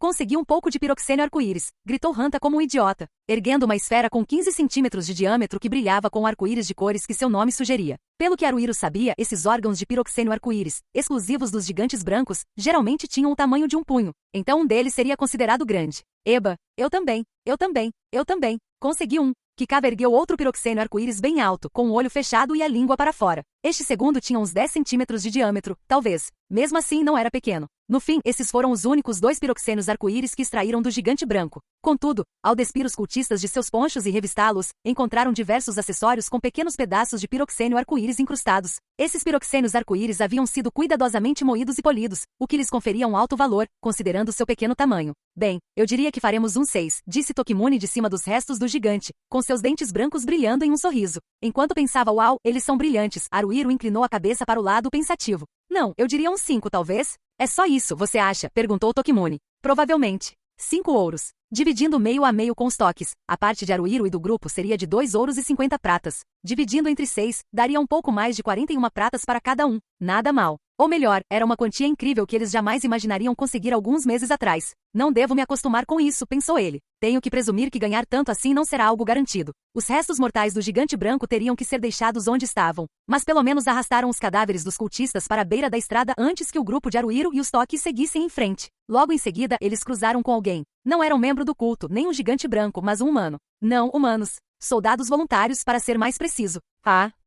Consegui um pouco de piroxênio arco-íris, gritou Hanta como um idiota, erguendo uma esfera com 15 centímetros de diâmetro que brilhava com o arco-íris de cores que seu nome sugeria. Pelo que Haruhiro sabia, esses órgãos de piroxênio arco-íris, exclusivos dos gigantes brancos, geralmente tinham o tamanho de um punho, então um deles seria considerado grande. Eba, eu também. Consegui um. Kikava ergueu outro piroxênio arco-íris bem alto, com o olho fechado e a língua para fora. Este segundo tinha uns 10 centímetros de diâmetro, talvez. Mesmo assim não era pequeno. No fim, esses foram os únicos 2 piroxênios arco-íris que extraíram do gigante branco. Contudo, ao despir os cultistas de seus ponchos e revistá-los, encontraram diversos acessórios com pequenos pedaços de piroxênio arco-íris incrustados. Esses piroxênios arco-íris haviam sido cuidadosamente moídos e polidos, o que lhes conferia um alto valor, considerando seu pequeno tamanho. Bem, eu diria que faremos um 6, disse Tokimune de cima dos restos do gigante, com seus dentes brancos brilhando em um sorriso. Enquanto pensava uau, eles são brilhantes, Haruhiro inclinou a cabeça para o lado pensativo. Não, eu diria um 5 talvez? É só isso, você acha? Perguntou Tokimune. Provavelmente. 5 ouros. Dividindo meio a meio com os toques, a parte de Haruhiro e do grupo seria de 2 ouros e 50 pratas. Dividindo entre 6, daria um pouco mais de 41 pratas para cada um. Nada mal. Ou melhor, era uma quantia incrível que eles jamais imaginariam conseguir alguns meses atrás. Não devo me acostumar com isso, pensou ele. Tenho que presumir que ganhar tanto assim não será algo garantido. Os restos mortais do gigante branco teriam que ser deixados onde estavam, mas pelo menos arrastaram os cadáveres dos cultistas para a beira da estrada antes que o grupo de Haruhiro e os toques seguissem em frente. Logo em seguida, eles cruzaram com alguém. Não era um membro do culto, nem um gigante branco, mas um humano. Não, humanos. Soldados voluntários, para ser mais preciso.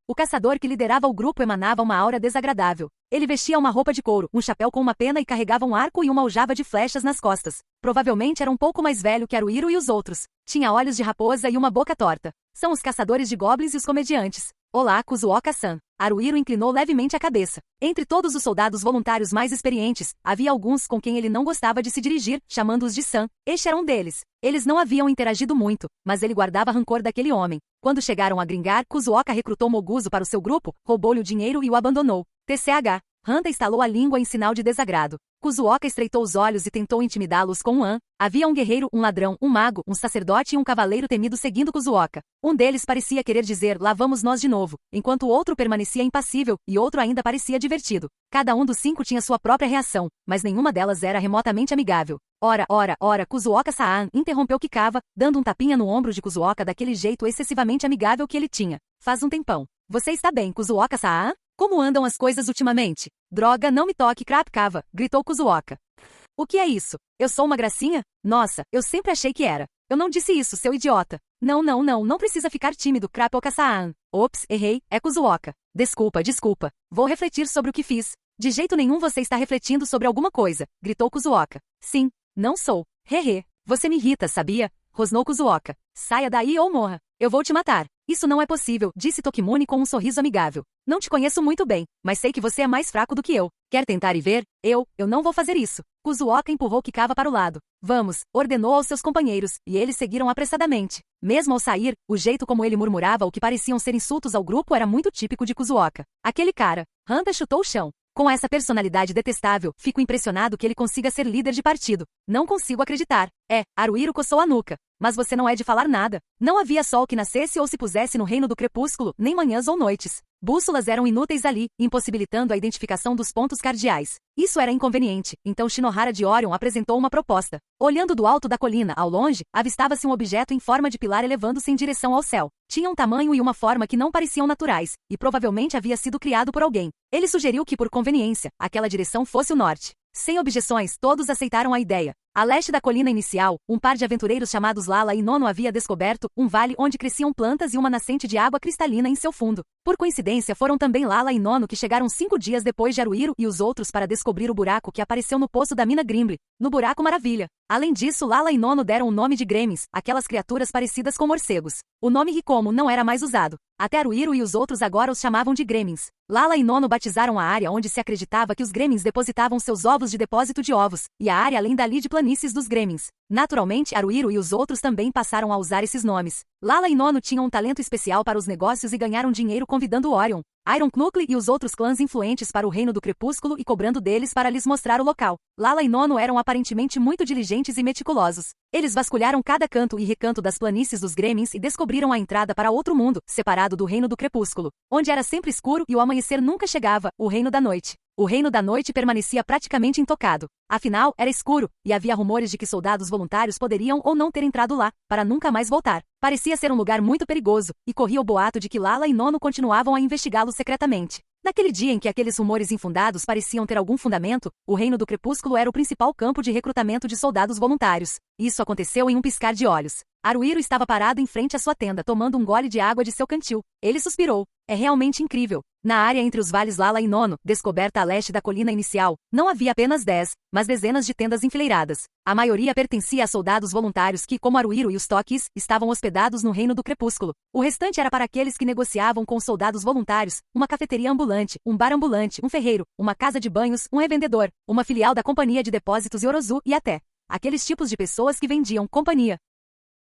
O caçador que liderava o grupo emanava uma aura desagradável. Ele vestia uma roupa de couro, um chapéu com uma pena e carregava um arco e uma aljava de flechas nas costas. Provavelmente era um pouco mais velho que Haruhiro e os outros. Tinha olhos de raposa e uma boca torta. São os caçadores de goblins e os comediantes. Olá, Kuzuoka-san. Haruhiro inclinou levemente a cabeça. Entre todos os soldados voluntários mais experientes, havia alguns com quem ele não gostava de se dirigir, chamando-os de San. Este era um deles. Eles não haviam interagido muito, mas ele guardava rancor daquele homem. Quando chegaram a Gringar, Kuzuoka recrutou Moguzo para o seu grupo, roubou-lhe o dinheiro e o abandonou. TCH. Hanta estalou a língua em sinal de desagrado. Kuzuoka estreitou os olhos e tentou intimidá-los com um an. Havia um guerreiro, um ladrão, um mago, um sacerdote e um cavaleiro temido seguindo Kuzuoka. Um deles parecia querer dizer, lá vamos nós de novo, enquanto o outro permanecia impassível, e outro ainda parecia divertido. Cada um dos 5 tinha sua própria reação, mas nenhuma delas era remotamente amigável. Ora, Kuzuoka-san, interrompeu Kikava, dando um tapinha no ombro de Kuzuoka daquele jeito excessivamente amigável que ele tinha. Faz um tempão. Você está bem, Kuzuoka-san? Como andam as coisas ultimamente? Droga, não me toque, Krapkava, gritou Kuzuoka. O que é isso? Eu sou uma gracinha? Nossa, eu sempre achei que era. Eu não disse isso, seu idiota. Não precisa ficar tímido, Krapoka-san. Ops, errei, é Kuzuoka. Desculpa. Vou refletir sobre o que fiz. De jeito nenhum você está refletindo sobre alguma coisa, gritou Kuzuoka. Sim, não sou. Hehe. Você me irrita, sabia? Rosnou Kuzuoka. Saia daí ou morra. Eu vou te matar. Isso não é possível, disse Tokimune com um sorriso amigável. Não te conheço muito bem, mas sei que você é mais fraco do que eu. Quer tentar e ver? Eu não vou fazer isso. Kuzuoka empurrou Kikava para o lado. Vamos, ordenou aos seus companheiros, e eles seguiram apressadamente. Mesmo ao sair, o jeito como ele murmurava o que pareciam ser insultos ao grupo era muito típico de Kuzuoka. Aquele cara. Hanta chutou o chão. Com essa personalidade detestável, fico impressionado que ele consiga ser líder de partido. Não consigo acreditar. Haruhiro coçou a nuca. Mas você não é de falar nada. Não havia sol que nascesse ou se pusesse no reino do crepúsculo, nem manhãs ou noites. Bússolas eram inúteis ali, impossibilitando a identificação dos pontos cardeais. Isso era inconveniente, então Shinohara de Orion apresentou uma proposta. Olhando do alto da colina, ao longe, avistava-se um objeto em forma de pilar elevando-se em direção ao céu. Tinha um tamanho e uma forma que não pareciam naturais, e provavelmente havia sido criado por alguém. Ele sugeriu que, por conveniência, aquela direção fosse o norte. Sem objeções, todos aceitaram a ideia. A leste da colina inicial, um par de aventureiros chamados Lala e Nono havia descoberto um vale onde cresciam plantas e uma nascente de água cristalina em seu fundo. Por coincidência, foram também Lala e Nono que chegaram 5 dias depois de Haruhiro e os outros para descobrir o buraco que apareceu no poço da mina Grimble, no Buraco Maravilha. Além disso, Lala e Nono deram o nome de Gremlins, aquelas criaturas parecidas com morcegos. O nome Rikomo não era mais usado. Até Haruhiro e os outros agora os chamavam de Gremlins. Lala e Nono batizaram a área onde se acreditava que os Gremlins depositavam seus ovos de depósito de ovos, e a área além dali de planícies dos Gremlins. Naturalmente, Haruhiro e os outros também passaram a usar esses nomes. Lala e Nono tinham um talento especial para os negócios e ganharam dinheiro convidando Orion, Iron Knuckle e os outros clãs influentes para o Reino do Crepúsculo e cobrando deles para lhes mostrar o local. Lala e Nono eram aparentemente muito diligentes e meticulosos. Eles vasculharam cada canto e recanto das planícies dos Gremlins e descobriram a entrada para outro mundo, separado do Reino do Crepúsculo, onde era sempre escuro e o amanhecer nunca chegava, o Reino da Noite. O Reino da Noite permanecia praticamente intocado. Afinal, era escuro, e havia rumores de que soldados voluntários poderiam ou não ter entrado lá, para nunca mais voltar. Parecia ser um lugar muito perigoso, e corria o boato de que Lala e Nono continuavam a investigá-lo secretamente. Naquele dia em que aqueles rumores infundados pareciam ter algum fundamento, o Reino do Crepúsculo era o principal campo de recrutamento de soldados voluntários. Isso aconteceu em um piscar de olhos. Haruhiro estava parado em frente à sua tenda, tomando um gole de água de seu cantil. Ele suspirou. É realmente incrível. Na área entre os vales Lala e Nono, descoberta a leste da colina inicial, não havia apenas 10, mas dezenas de tendas enfileiradas. A maioria pertencia a soldados voluntários que, como Haruhiro e os Tokis, estavam hospedados no Reino do Crepúsculo. O restante era para aqueles que negociavam com os soldados voluntários, uma cafeteria ambulante, um bar ambulante, um ferreiro, uma casa de banhos, um revendedor, uma filial da Companhia de Depósitos Yorozu e até aqueles tipos de pessoas que vendiam companhia.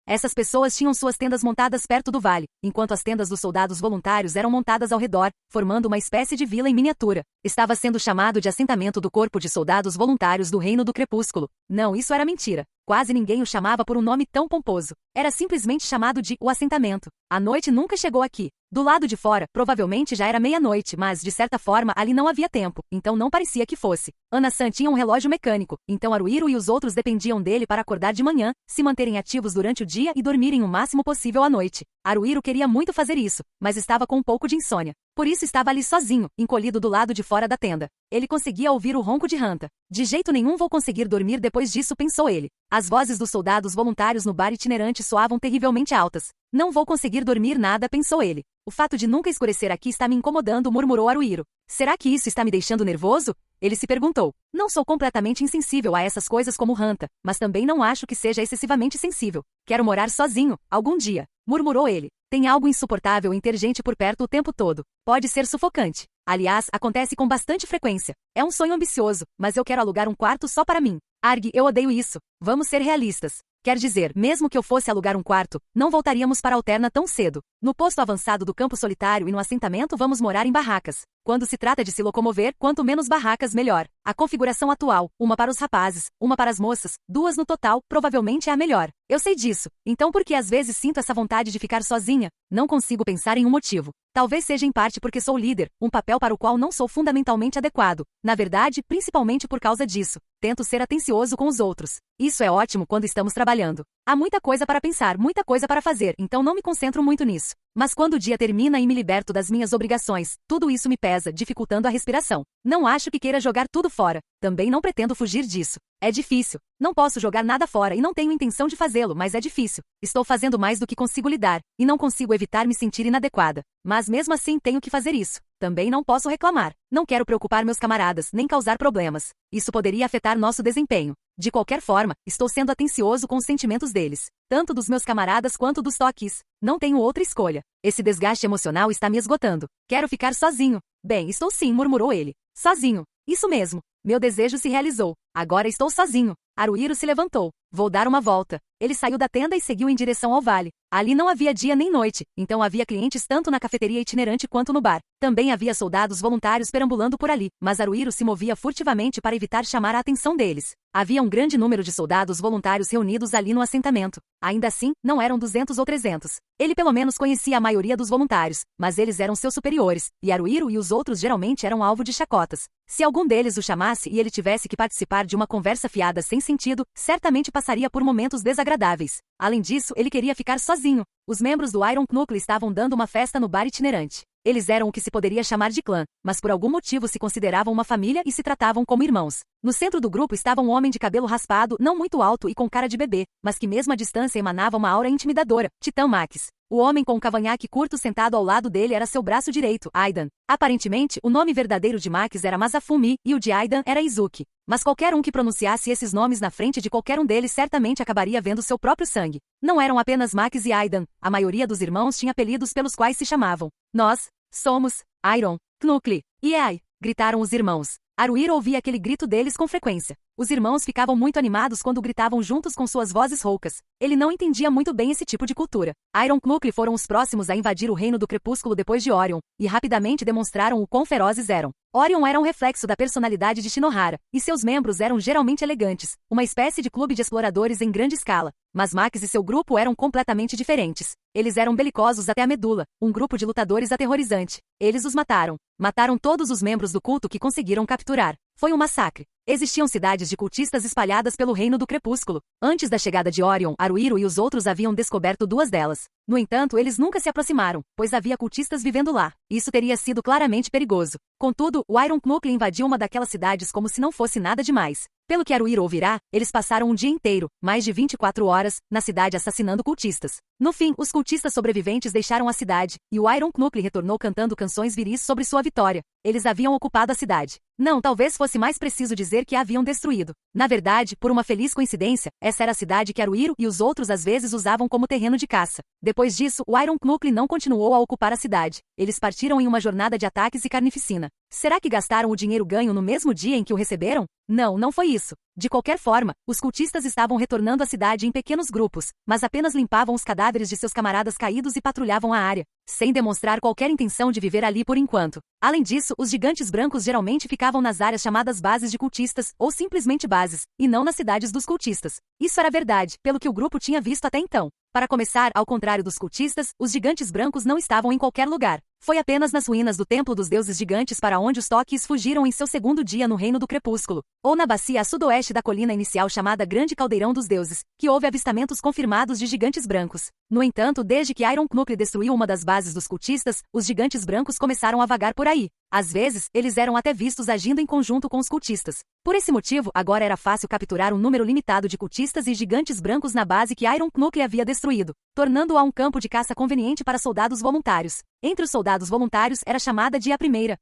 Essas pessoas tinham suas tendas montadas perto do vale, enquanto as tendas dos soldados voluntários eram montadas ao redor, formando uma espécie de vila em miniatura. Estava sendo chamado de assentamento do Corpo de Soldados Voluntários do Reino do Crepúsculo. Não, isso era mentira. Quase ninguém o chamava por um nome tão pomposo. Era simplesmente chamado de o assentamento. A noite nunca chegou aqui. Do lado de fora, provavelmente já era meia-noite, mas, de certa forma, ali não havia tempo, então não parecia que fosse. Ana-san tinha um relógio mecânico, então Haruhiro e os outros dependiam dele para acordar de manhã, se manterem ativos durante o dia e dormirem o máximo possível à noite. Haruhiro queria muito fazer isso, mas estava com um pouco de insônia. Por isso estava ali sozinho, encolhido do lado de fora da tenda. Ele conseguia ouvir o ronco de Hanta. De jeito nenhum vou conseguir dormir depois disso, pensou ele. As vozes dos soldados voluntários no bar itinerante soavam terrivelmente altas. Não vou conseguir dormir nada, pensou ele. O fato de nunca escurecer aqui está me incomodando, murmurou Haruhiro. Será que isso está me deixando nervoso? Ele se perguntou. Não sou completamente insensível a essas coisas como Hanta, mas também não acho que seja excessivamente sensível. Quero morar sozinho, algum dia, murmurou ele. Tem algo insuportável em ter gente por perto o tempo todo. Pode ser sufocante. Aliás, acontece com bastante frequência. É um sonho ambicioso, mas eu quero alugar um quarto só para mim. Arg, eu odeio isso. Vamos ser realistas. Quer dizer, mesmo que eu fosse alugar um quarto, não voltaríamos para Alterna tão cedo. No posto avançado do campo solitário e no assentamento vamos morar em barracas. Quando se trata de se locomover, quanto menos barracas, melhor. A configuração atual, uma para os rapazes, uma para as moças, 2 no total, provavelmente é a melhor. Eu sei disso. Então por que às vezes sinto essa vontade de ficar sozinha? Não consigo pensar em um motivo. Talvez seja em parte porque sou líder, um papel para o qual não sou fundamentalmente adequado. Na verdade, principalmente por causa disso. Tento ser atencioso com os outros. Isso é ótimo quando estamos trabalhando. Há muita coisa para pensar, muita coisa para fazer, então não me concentro muito nisso. Mas quando o dia termina e me liberto das minhas obrigações, tudo isso me pesa, dificultando a respiração. Não acho que queira jogar tudo fora. Também não pretendo fugir disso. É difícil. Não posso jogar nada fora e não tenho intenção de fazê-lo, mas é difícil. Estou fazendo mais do que consigo lidar, e não consigo evitar me sentir inadequada. Mas mesmo assim tenho que fazer isso. Também não posso reclamar. Não quero preocupar meus camaradas, nem causar problemas. Isso poderia afetar nosso desempenho. De qualquer forma, estou sendo atencioso com os sentimentos deles, tanto dos meus camaradas quanto dos Tokis. Não tenho outra escolha. Esse desgaste emocional está me esgotando. Quero ficar sozinho. Bem, estou sim, murmurou ele. Sozinho. Isso mesmo. Meu desejo se realizou. Agora estou sozinho. Haruhiro se levantou. Vou dar uma volta. Ele saiu da tenda e seguiu em direção ao vale. Ali não havia dia nem noite, então havia clientes tanto na cafeteria itinerante quanto no bar. Também havia soldados voluntários perambulando por ali, mas Haruhiro se movia furtivamente para evitar chamar a atenção deles. Havia um grande número de soldados voluntários reunidos ali no assentamento. Ainda assim, não eram 200 ou 300. Ele pelo menos conhecia a maioria dos voluntários, mas eles eram seus superiores, e Haruhiro e os outros geralmente eram alvo de chacotas. Se algum deles o chamasse e ele tivesse que participar de uma conversa fiada sem sentido, certamente passaria por momentos desagradáveis. Além disso, ele queria ficar sozinho. Os membros do Iron Knuckle estavam dando uma festa no bar itinerante. Eles eram o que se poderia chamar de clã, mas por algum motivo se consideravam uma família e se tratavam como irmãos. No centro do grupo estava um homem de cabelo raspado, não muito alto e com cara de bebê, mas que mesmo à distância emanava uma aura intimidadora, Titã Max. O homem com o cavanhaque curto sentado ao lado dele era seu braço direito, Aidan. Aparentemente, o nome verdadeiro de Max era Masafumi e o de Aidan era Izuki. Mas qualquer um que pronunciasse esses nomes na frente de qualquer um deles certamente acabaria vendo seu próprio sangue. Não eram apenas Max e Aidan, a maioria dos irmãos tinha apelidos pelos quais se chamavam. Nós somos Iron Knuckle. E ai! Gritaram os irmãos. Haruhiro ouvia aquele grito deles com frequência. Os irmãos ficavam muito animados quando gritavam juntos com suas vozes roucas. Ele não entendia muito bem esse tipo de cultura. Iron Knuckle foram os próximos a invadir o reino do crepúsculo depois de Orion, e rapidamente demonstraram o quão ferozes eram. Orion era um reflexo da personalidade de Shinohara, e seus membros eram geralmente elegantes, uma espécie de clube de exploradores em grande escala. Mas Max e seu grupo eram completamente diferentes. Eles eram belicosos até a medula, um grupo de lutadores aterrorizante. Eles os mataram. Mataram todos os membros do culto que conseguiram capturar. Foi um massacre. Existiam cidades de cultistas espalhadas pelo reino do crepúsculo. Antes da chegada de Orion, Haruhiro e os outros haviam descoberto 2 delas. No entanto, eles nunca se aproximaram, pois havia cultistas vivendo lá. Isso teria sido claramente perigoso. Contudo, o Iron Knuckle invadiu uma daquelas cidades como se não fosse nada demais. Pelo que Haruhiro ouvirá, eles passaram um dia inteiro, mais de 24 horas, na cidade assassinando cultistas. No fim, os cultistas sobreviventes deixaram a cidade, e o Iron Knuckle retornou cantando canções viris sobre sua vitória. Eles haviam ocupado a cidade. Não, talvez fosse mais preciso dizer que a haviam destruído. Na verdade, por uma feliz coincidência, essa era a cidade que Haruhiro e os outros às vezes usavam como terreno de caça. Depois disso, o Iron Knuckle não continuou a ocupar a cidade. Eles partiram em uma jornada de ataques e carnificina. Será que gastaram o dinheiro ganho no mesmo dia em que o receberam? Não, não foi isso. De qualquer forma, os cultistas estavam retornando à cidade em pequenos grupos, mas apenas limpavam os cadáveres de seus camaradas caídos e patrulhavam a área, sem demonstrar qualquer intenção de viver ali por enquanto. Além disso, os gigantes brancos geralmente ficavam nas áreas chamadas bases de cultistas, ou simplesmente bases, e não nas cidades dos cultistas. Isso era verdade, pelo que o grupo tinha visto até então. Para começar, ao contrário dos cultistas, os gigantes brancos não estavam em qualquer lugar. Foi apenas nas ruínas do Templo dos Deuses Gigantes para onde os Tokis fugiram em seu segundo dia no Reino do Crepúsculo, ou na bacia a sudoeste da colina inicial chamada Grande Caldeirão dos Deuses, que houve avistamentos confirmados de gigantes brancos. No entanto, desde que Iron Knuckle destruiu uma das bases dos cultistas, os gigantes brancos começaram a vagar por aí. Às vezes, eles eram até vistos agindo em conjunto com os cultistas. Por esse motivo, agora era fácil capturar um número limitado de cultistas e gigantes brancos na base que Iron Knuckle havia destruído, tornando-a um campo de caça conveniente para soldados voluntários. Entre os soldados voluntários era chamada de a Primeira.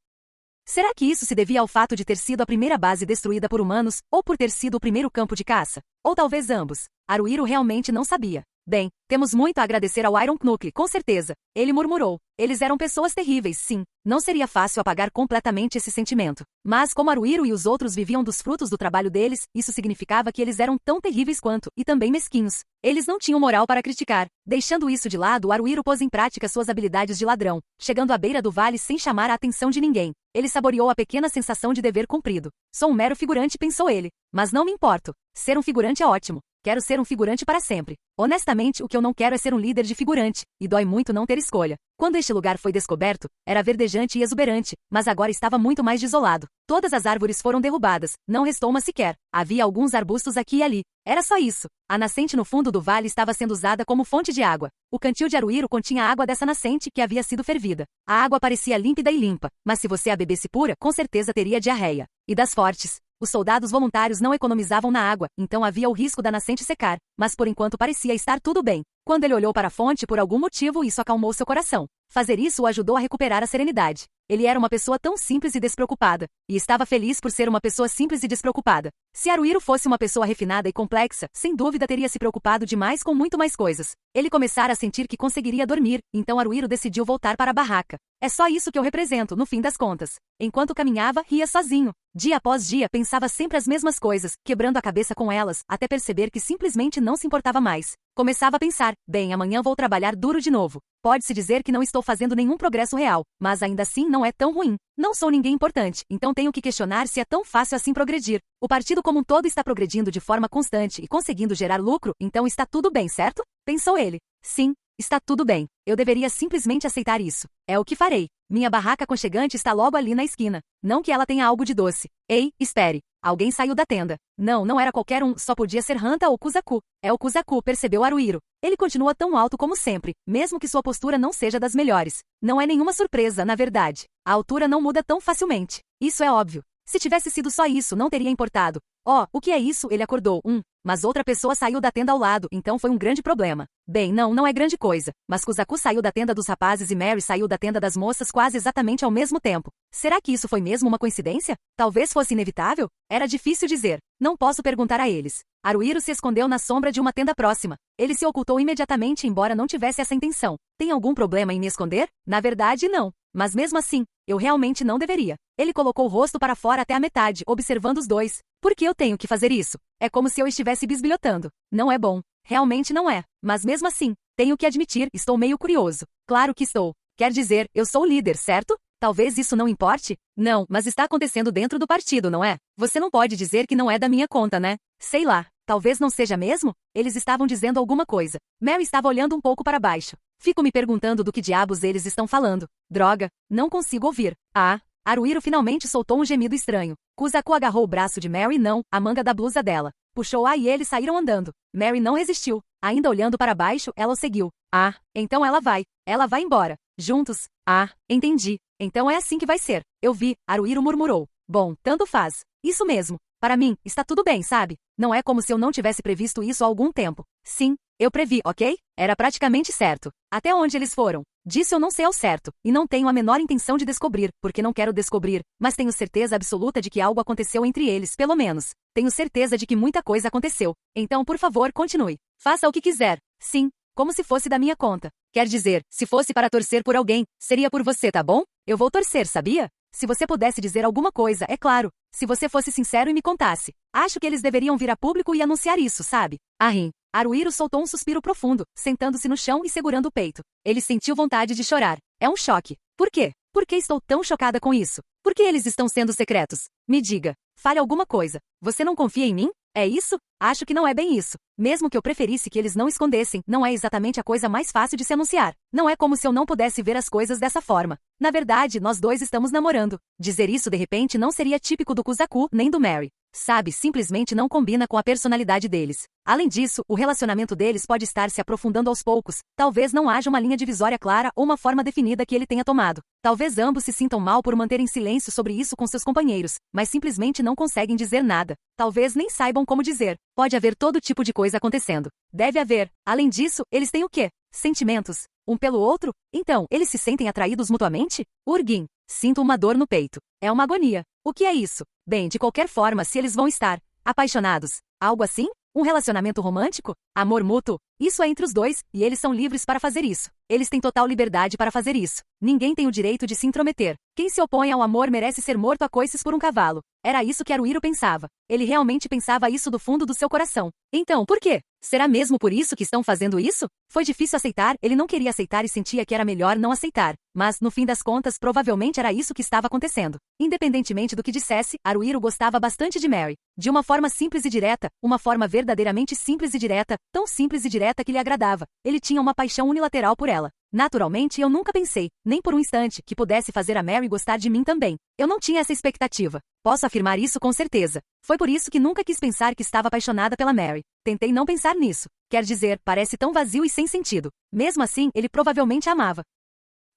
Será que isso se devia ao fato de ter sido a primeira base destruída por humanos, ou por ter sido o primeiro campo de caça? Ou talvez ambos? Haruhiro realmente não sabia. Bem, temos muito a agradecer ao Iron Knuckle, com certeza. Ele murmurou. Eles eram pessoas terríveis, sim. Não seria fácil apagar completamente esse sentimento. Mas como Haruhiro e os outros viviam dos frutos do trabalho deles, isso significava que eles eram tão terríveis quanto, e também mesquinhos. Eles não tinham moral para criticar. Deixando isso de lado, Haruhiro pôs em prática suas habilidades de ladrão, chegando à beira do vale sem chamar a atenção de ninguém. Ele saboreou a pequena sensação de dever cumprido. Sou um mero figurante, pensou ele. Mas não me importo. Ser um figurante é ótimo. Quero ser um figurante para sempre. Honestamente, o que eu não quero é ser um líder de figurante, e dói muito não ter escolha. Quando este lugar foi descoberto, era verdejante e exuberante, mas agora estava muito mais desolado. Todas as árvores foram derrubadas, não restou uma sequer. Havia alguns arbustos aqui e ali. Era só isso. A nascente no fundo do vale estava sendo usada como fonte de água. O cantil de Haruhiro continha água dessa nascente que havia sido fervida. A água parecia límpida e limpa, mas se você a bebesse pura, com certeza teria diarreia. E das fortes. Os soldados voluntários não economizavam na água, então havia o risco da nascente secar, mas por enquanto parecia estar tudo bem. Quando ele olhou para a fonte, por algum motivo, isso acalmou seu coração. Fazer isso o ajudou a recuperar a serenidade. Ele era uma pessoa tão simples e despreocupada, e estava feliz por ser uma pessoa simples e despreocupada. Se Haruhiro fosse uma pessoa refinada e complexa, sem dúvida teria se preocupado demais com muito mais coisas. Ele começara a sentir que conseguiria dormir, então Haruhiro decidiu voltar para a barraca. É só isso que eu represento, no fim das contas. Enquanto caminhava, ria sozinho. Dia após dia, pensava sempre as mesmas coisas, quebrando a cabeça com elas, até perceber que simplesmente não se importava mais. Começava a pensar, bem, amanhã vou trabalhar duro de novo. Pode-se dizer que não estou fazendo nenhum progresso real, mas ainda assim não é tão ruim. Não sou ninguém importante, então tenho que questionar se é tão fácil assim progredir. O partido como um todo está progredindo de forma constante e conseguindo gerar lucro, então está tudo bem, certo? Pensou ele. Sim, está tudo bem. Eu deveria simplesmente aceitar isso. É o que farei. Minha barraca aconchegante está logo ali na esquina. Não que ela tenha algo de doce. Ei, espere. Alguém saiu da tenda. Não era qualquer um, só podia ser Hanta ou Kuzaku. É o Kuzaku, percebeu Haruhiro. Ele continua tão alto como sempre, mesmo que sua postura não seja das melhores. Não é nenhuma surpresa, na verdade. A altura não muda tão facilmente. Isso é óbvio. Se tivesse sido só isso, não teria importado. Oh, o que é isso? Ele acordou. Mas outra pessoa saiu da tenda ao lado, então foi um grande problema. Bem, não é grande coisa. Mas Kuzaku saiu da tenda dos rapazes e Mary saiu da tenda das moças quase exatamente ao mesmo tempo. Será que isso foi mesmo uma coincidência? Talvez fosse inevitável? Era difícil dizer. Não posso perguntar a eles. Haruhiro se escondeu na sombra de uma tenda próxima. Ele se ocultou imediatamente embora não tivesse essa intenção. Tem algum problema em me esconder? Na verdade, não. Mas mesmo assim, eu realmente não deveria. Ele colocou o rosto para fora até a metade, observando os dois. Por que eu tenho que fazer isso? É como se eu estivesse bisbilhotando. Não é bom. Realmente não é. Mas mesmo assim, tenho que admitir, estou meio curioso. Claro que estou. Quer dizer, eu sou o líder, certo? Talvez isso não importe? Não, mas está acontecendo dentro do partido, não é? Você não pode dizer que não é da minha conta, né? Sei lá. Talvez não seja mesmo? Eles estavam dizendo alguma coisa. Mary estava olhando um pouco para baixo. Fico me perguntando do que diabos eles estão falando. Droga, não consigo ouvir. Ah, Haruhiro finalmente soltou um gemido estranho. Kuzaku agarrou o braço de Mary não, a manga da blusa dela. Puxou-a e eles saíram andando. Mary não resistiu. Ainda olhando para baixo, ela o seguiu. Ah, então ela vai. Ela vai embora. Juntos. Ah, entendi. Então é assim que vai ser. Eu vi, Haruhiro murmurou. Bom, tanto faz. Isso mesmo. Para mim, está tudo bem, sabe? Não é como se eu não tivesse previsto isso há algum tempo. Sim, eu previ, ok? Era praticamente certo. Até onde eles foram? Disso eu não sei ao certo, e não tenho a menor intenção de descobrir, porque não quero descobrir, mas tenho certeza absoluta de que algo aconteceu entre eles, pelo menos. Tenho certeza de que muita coisa aconteceu. Então, por favor, continue. Faça o que quiser. Sim, como se fosse da minha conta. Quer dizer, se fosse para torcer por alguém, seria por você, tá bom? Eu vou torcer, sabia? Se você pudesse dizer alguma coisa, é claro. Se você fosse sincero e me contasse. Acho que eles deveriam vir a público e anunciar isso, sabe? Ahim. Haruhiro soltou um suspiro profundo, sentando-se no chão e segurando o peito. Ele sentiu vontade de chorar. É um choque. Por quê? Por que estou tão chocada com isso? Por que eles estão sendo secretos? Me diga. Fale alguma coisa. Você não confia em mim? É isso? Acho que não é bem isso. Mesmo que eu preferisse que eles não escondessem, não é exatamente a coisa mais fácil de se anunciar. Não é como se eu não pudesse ver as coisas dessa forma. Na verdade, nós dois estamos namorando. Dizer isso de repente não seria típico do Kuzaku, nem do Mary. Sabe, simplesmente não combina com a personalidade deles. Além disso, o relacionamento deles pode estar se aprofundando aos poucos. Talvez não haja uma linha divisória clara ou uma forma definida que ele tenha tomado. Talvez ambos se sintam mal por manterem silêncio sobre isso com seus companheiros, mas simplesmente não conseguem dizer nada. Talvez nem saibam como dizer. Pode haver todo tipo de coisa acontecendo. Deve haver. Além disso, eles têm o quê? Sentimentos. Um pelo outro? Então, eles se sentem atraídos mutuamente? Urgin. Sinto uma dor no peito. É uma agonia. O que é isso? Bem, de qualquer forma, se eles vão estar apaixonados, algo assim? Um relacionamento romântico? Amor mútuo? Isso é entre os dois, e eles são livres para fazer isso. Eles têm total liberdade para fazer isso. Ninguém tem o direito de se intrometer. Quem se opõe ao amor merece ser morto a coices por um cavalo. Era isso que Haruhiro pensava. Ele realmente pensava isso do fundo do seu coração. Então, por quê? Será mesmo por isso que estão fazendo isso? Foi difícil aceitar, ele não queria aceitar e sentia que era melhor não aceitar. Mas, no fim das contas, provavelmente era isso que estava acontecendo. Independentemente do que dissesse, Haruhiro gostava bastante de Mary. De uma forma simples e direta, uma forma verdadeiramente simples e direta, tão simples e direta que lhe agradava. Ele tinha uma paixão unilateral por ela. Naturalmente, eu nunca pensei, nem por um instante, que pudesse fazer a Mary gostar de mim também. Eu não tinha essa expectativa. Posso afirmar isso com certeza. Foi por isso que nunca quis pensar que estava apaixonada pela Mary. Tentei não pensar nisso. Quer dizer, parece tão vazio e sem sentido. Mesmo assim, ele provavelmente a amava.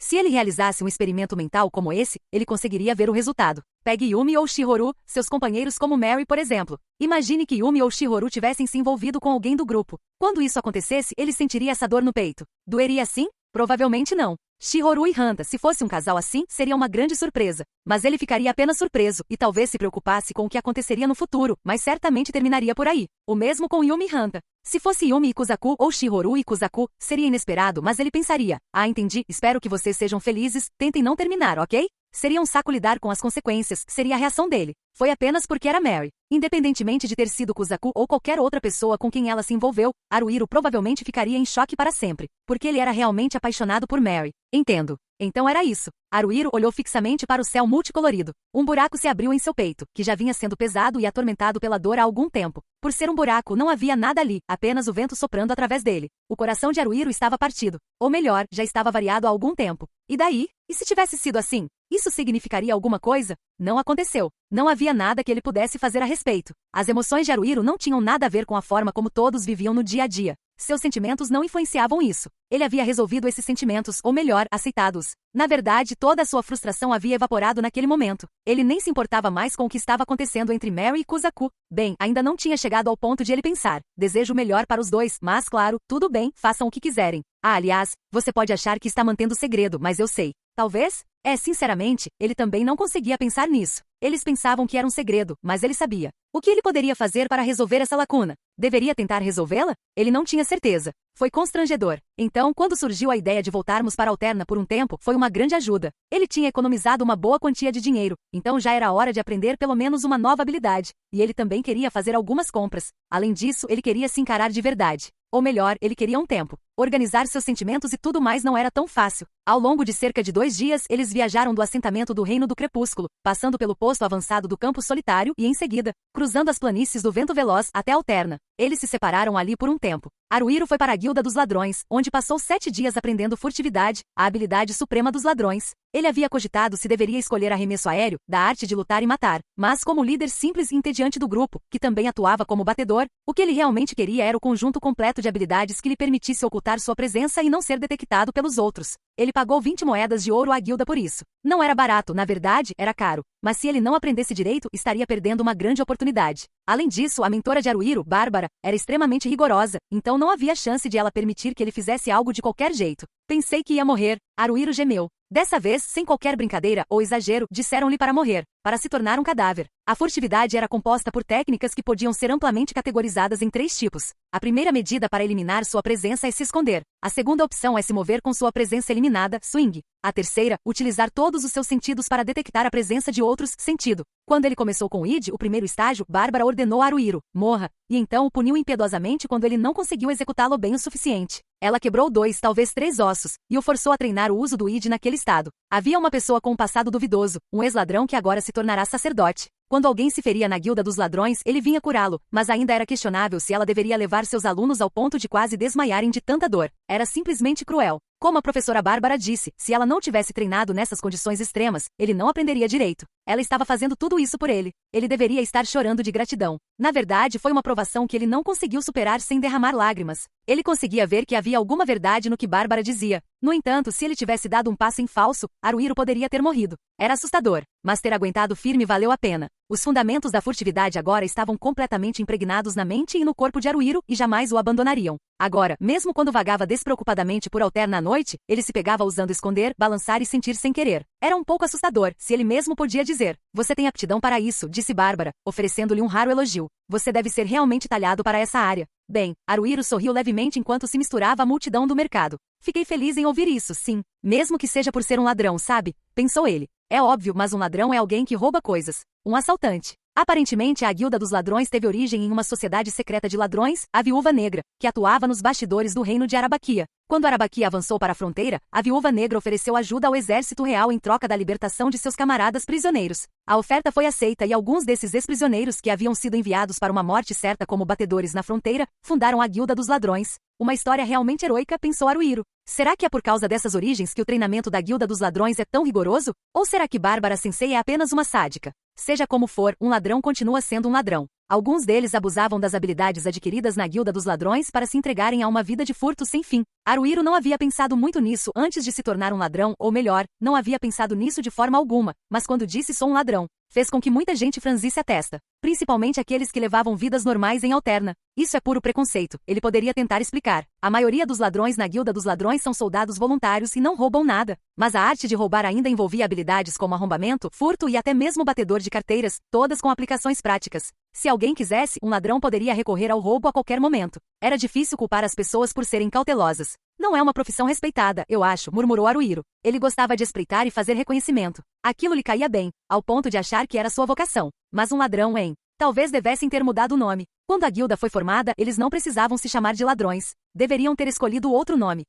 Se ele realizasse um experimento mental como esse, ele conseguiria ver o resultado. Pegue Yumi ou Shihoru, seus companheiros como Mary, por exemplo. Imagine que Yumi ou Shihoru tivessem se envolvido com alguém do grupo. Quando isso acontecesse, ele sentiria essa dor no peito. Doeria assim? Provavelmente não. Shihoru e Hanta, se fosse um casal assim, seria uma grande surpresa. Mas ele ficaria apenas surpreso, e talvez se preocupasse com o que aconteceria no futuro, mas certamente terminaria por aí. O mesmo com Yumi e Hanta. Se fosse Yumi e Kuzaku ou Shihoru e Kuzaku, seria inesperado, mas ele pensaria: ah, entendi, espero que vocês sejam felizes, tentem não terminar, ok? Seria um saco lidar com as consequências, seria a reação dele. Foi apenas porque era Mary. Independentemente de ter sido Kuzaku ou qualquer outra pessoa com quem ela se envolveu, Haruhiro provavelmente ficaria em choque para sempre, porque ele era realmente apaixonado por Mary. Entendo. Então era isso. Haruhiro olhou fixamente para o céu multicolorido. Um buraco se abriu em seu peito, que já vinha sendo pesado e atormentado pela dor há algum tempo. Por ser um buraco, não havia nada ali, apenas o vento soprando através dele. O coração de Haruhiro estava partido. Ou melhor, já estava variado há algum tempo. E daí? E se tivesse sido assim? Isso significaria alguma coisa? Não aconteceu. Não havia nada que ele pudesse fazer a respeito. As emoções de Haruhiro não tinham nada a ver com a forma como todos viviam no dia a dia. Seus sentimentos não influenciavam isso. Ele havia resolvido esses sentimentos, ou melhor, aceitado-os. Na verdade, toda a sua frustração havia evaporado naquele momento. Ele nem se importava mais com o que estava acontecendo entre Mary e Kuzaku. Bem, ainda não tinha chegado ao ponto de ele pensar: desejo o melhor para os dois, mas claro, tudo bem, façam o que quiserem. Ah, aliás, você pode achar que está mantendo segredo, mas eu sei. Talvez? Sinceramente, ele também não conseguia pensar nisso. Eles pensavam que era um segredo, mas ele sabia. O que ele poderia fazer para resolver essa lacuna? Deveria tentar resolvê-la? Ele não tinha certeza. Foi constrangedor. Então, quando surgiu a ideia de voltarmos para Alterna por um tempo, foi uma grande ajuda. Ele tinha economizado uma boa quantia de dinheiro, então já era hora de aprender pelo menos uma nova habilidade. E ele também queria fazer algumas compras. Além disso, ele queria se encarar de verdade. Ou melhor, ele queria um tempo. Organizar seus sentimentos e tudo mais não era tão fácil. Ao longo de cerca de 2 dias, eles viajaram do assentamento do Reino do Crepúsculo, passando pelo posto avançado do Campo Solitário e, em seguida, cruzando as planícies do Vento Veloz até Alterna. Eles se separaram ali por um tempo. Aruiro foi para a Guilda dos Ladrões, onde passou 7 dias aprendendo furtividade, a habilidade suprema dos ladrões. Ele havia cogitado se deveria escolher arremesso aéreo, da arte de lutar e matar, mas como líder simples e entediante do grupo, que também atuava como batedor, o que ele realmente queria era o conjunto completo de habilidades que lhe permitisse ocultar sua presença e não ser detectado pelos outros. Ele pagou 20 moedas de ouro à guilda por isso. Não era barato, na verdade, era caro. Mas se ele não aprendesse direito, estaria perdendo uma grande oportunidade. Além disso, a mentora de Aruiro, Bárbara, era extremamente rigorosa, então não havia chance de ela permitir que ele fizesse algo de qualquer jeito. Pensei que ia morrer. Aruiro gemeu. Dessa vez, sem qualquer brincadeira ou exagero, disseram-lhe para morrer, para se tornar um cadáver. A furtividade era composta por técnicas que podiam ser amplamente categorizadas em 3 tipos. A primeira medida para eliminar sua presença é se esconder. A segunda opção é se mover com sua presença eliminada, swing. A terceira, utilizar todos os seus sentidos para detectar a presença de outros, sentido. Quando ele começou com o ID, o primeiro estágio, Bárbara ordenou a Aruiro, morra, e então o puniu impiedosamente quando ele não conseguiu executá-lo bem o suficiente. Ela quebrou 2, talvez 3 ossos, e o forçou a treinar o uso do ID naquele estado. Havia uma pessoa com um passado duvidoso, um ex-ladrão que agora se tornará sacerdote. Quando alguém se feria na Guilda dos Ladrões, ele vinha curá-lo, mas ainda era questionável se ela deveria levar seus alunos ao ponto de quase desmaiarem de tanta dor. Era simplesmente cruel. Como a professora Bárbara disse, se ela não tivesse treinado nessas condições extremas, ele não aprenderia direito. Ela estava fazendo tudo isso por ele. Ele deveria estar chorando de gratidão. Na verdade, foi uma provação que ele não conseguiu superar sem derramar lágrimas. Ele conseguia ver que havia alguma verdade no que Bárbara dizia. No entanto, se ele tivesse dado um passo em falso, Aruiro poderia ter morrido. Era assustador, mas ter aguentado firme valeu a pena. Os fundamentos da furtividade agora estavam completamente impregnados na mente e no corpo de Aruiro e jamais o abandonariam. Agora, mesmo quando vagava despreocupadamente por Alterna à noite, ele se pegava usando esconder, balançar e sentir sem querer. Era um pouco assustador, se ele mesmo podia dizer. Você tem aptidão para isso, disse Bárbara, oferecendo-lhe um raro elogio. Você deve ser realmente talhado para essa área. Bem, Aruiro sorriu levemente enquanto se misturava à multidão do mercado. Fiquei feliz em ouvir isso, sim. Mesmo que seja por ser um ladrão, sabe? Pensou ele. É óbvio, mas um ladrão é alguém que rouba coisas. Um assaltante. Aparentemente, a Guilda dos Ladrões teve origem em uma sociedade secreta de ladrões, a Viúva Negra, que atuava nos bastidores do reino de Arabaquia. Quando Arabaquia avançou para a fronteira, a Viúva Negra ofereceu ajuda ao exército real em troca da libertação de seus camaradas prisioneiros. A oferta foi aceita e alguns desses ex-prisioneiros que haviam sido enviados para uma morte certa como batedores na fronteira, fundaram a Guilda dos Ladrões. Uma história realmente heróica, pensou Aruiro. Será que é por causa dessas origens que o treinamento da Guilda dos Ladrões é tão rigoroso? Ou será que Bárbara Sensei é apenas uma sádica? Seja como for, um ladrão continua sendo um ladrão. Alguns deles abusavam das habilidades adquiridas na Guilda dos Ladrões para se entregarem a uma vida de furto sem fim. Aruiro não havia pensado muito nisso antes de se tornar um ladrão, ou melhor, não havia pensado nisso de forma alguma, mas quando disse sou um ladrão, fez com que muita gente franzisse a testa, principalmente aqueles que levavam vidas normais em Alterna. Isso é puro preconceito, ele poderia tentar explicar. A maioria dos ladrões na Guilda dos Ladrões são soldados voluntários e não roubam nada, mas a arte de roubar ainda envolvia habilidades como arrombamento, furto e até mesmo batedor de carteiras, todas com aplicações práticas. Se alguém quisesse, um ladrão poderia recorrer ao roubo a qualquer momento. Era difícil culpar as pessoas por serem cautelosas. Não é uma profissão respeitada, eu acho, murmurou Aruiro. Ele gostava de espreitar e fazer reconhecimento. Aquilo lhe caía bem, ao ponto de achar que era sua vocação. Mas um ladrão, hein? Talvez devessem ter mudado o nome. Quando a guilda foi formada, eles não precisavam se chamar de ladrões. Deveriam ter escolhido outro nome.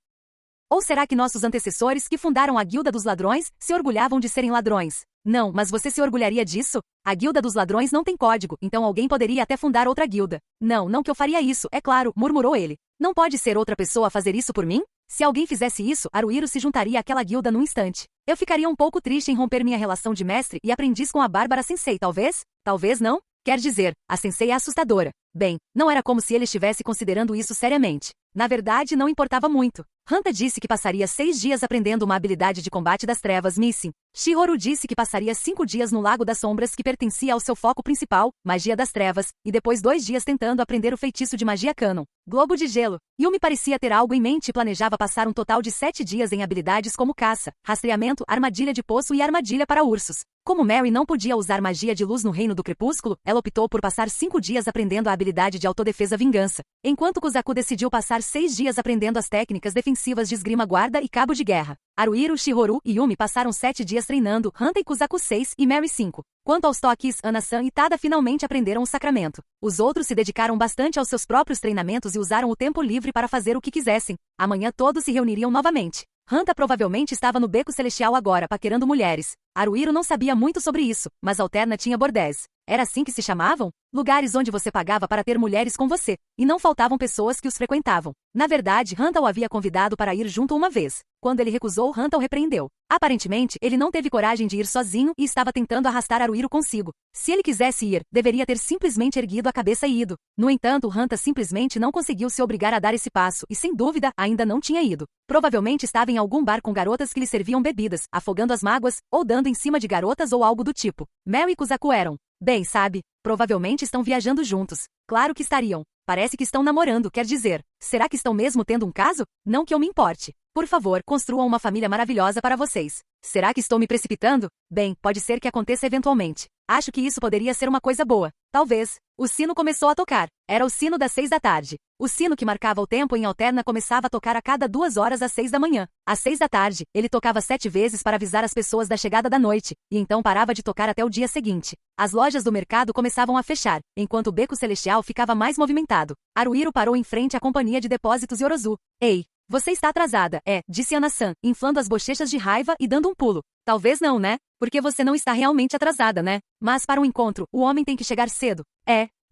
Ou será que nossos antecessores que fundaram a Guilda dos Ladrões se orgulhavam de serem ladrões? Não, mas você se orgulharia disso? A Guilda dos Ladrões não tem código, então alguém poderia até fundar outra guilda. Não que eu faria isso, é claro, murmurou ele. Não pode ser outra pessoa a fazer isso por mim? Se alguém fizesse isso, Aruiro se juntaria àquela guilda num instante. Eu ficaria um pouco triste em romper minha relação de mestre e aprendiz com a Bárbara Sensei, talvez? Talvez não? Quer dizer, a Sensei é assustadora. Bem, não era como se ele estivesse considerando isso seriamente. Na verdade, não importava muito. Hanta disse que passaria 6 dias aprendendo uma habilidade de combate das trevas Missing. Shihoru disse que passaria 5 dias no Lago das Sombras que pertencia ao seu foco principal, magia das trevas, e depois 2 dias tentando aprender o feitiço de magia Canon. Globo de gelo. Yumi parecia ter algo em mente e planejava passar um total de 7 dias em habilidades como caça, rastreamento, armadilha de poço e armadilha para ursos. Como Mary não podia usar magia de luz no Reino do Crepúsculo, ela optou por passar 5 dias aprendendo a habilidade de autodefesa vingança, enquanto Kuzaku decidiu passar 6 dias aprendendo as técnicas defensivas de esgrima guarda e cabo de guerra. Haruhiro, Shihoru e Yumi passaram 7 dias treinando, Hanta e Kuzaku 6 e Mary 5. Quanto aos toques, Ana-san e Tada finalmente aprenderam o sacramento. Os outros se dedicaram bastante aos seus próprios treinamentos e usaram o tempo livre para fazer o que quisessem. Amanhã todos se reuniriam novamente. Hanta provavelmente estava no Beco Celestial agora, paquerando mulheres. Haruhiro não sabia muito sobre isso, mas Alterna tinha bordéis. Era assim que se chamavam? Lugares onde você pagava para ter mulheres com você, e não faltavam pessoas que os frequentavam. Na verdade, Hanta o havia convidado para ir junto uma vez. Quando ele recusou, Hanta o repreendeu. Aparentemente, ele não teve coragem de ir sozinho e estava tentando arrastar Haruhiro consigo. Se ele quisesse ir, deveria ter simplesmente erguido a cabeça e ido. No entanto, Hanta simplesmente não conseguiu se obrigar a dar esse passo e, sem dúvida, ainda não tinha ido. Provavelmente estava em algum bar com garotas que lhe serviam bebidas, afogando as mágoas, ou dando em cima de garotas ou algo do tipo. Mel e Kuzaku eram. Bem, sabe, provavelmente estão viajando juntos. Claro que estariam. Parece que estão namorando, quer dizer. Será que estão mesmo tendo um caso? Não que eu me importe. Por favor, construam uma família maravilhosa para vocês. Será que estou me precipitando? Bem, pode ser que aconteça eventualmente. Acho que isso poderia ser uma coisa boa. Talvez. O sino começou a tocar. Era o sino das 6 da tarde. O sino que marcava o tempo em Alterna começava a tocar a cada 2 horas às 6 da manhã. Às 6 da tarde, ele tocava 7 vezes para avisar as pessoas da chegada da noite, e então parava de tocar até o dia seguinte. As lojas do mercado começavam a fechar, enquanto o Beco Celestial ficava mais movimentado. Haruhiro parou em frente à companhia de depósitos Yorozu. Ei, você está atrasada, disse Ana-san, inflando as bochechas de raiva e dando um pulo. Talvez não, né? Porque você não está realmente atrasada, né? Mas para um encontro, o homem tem que chegar cedo.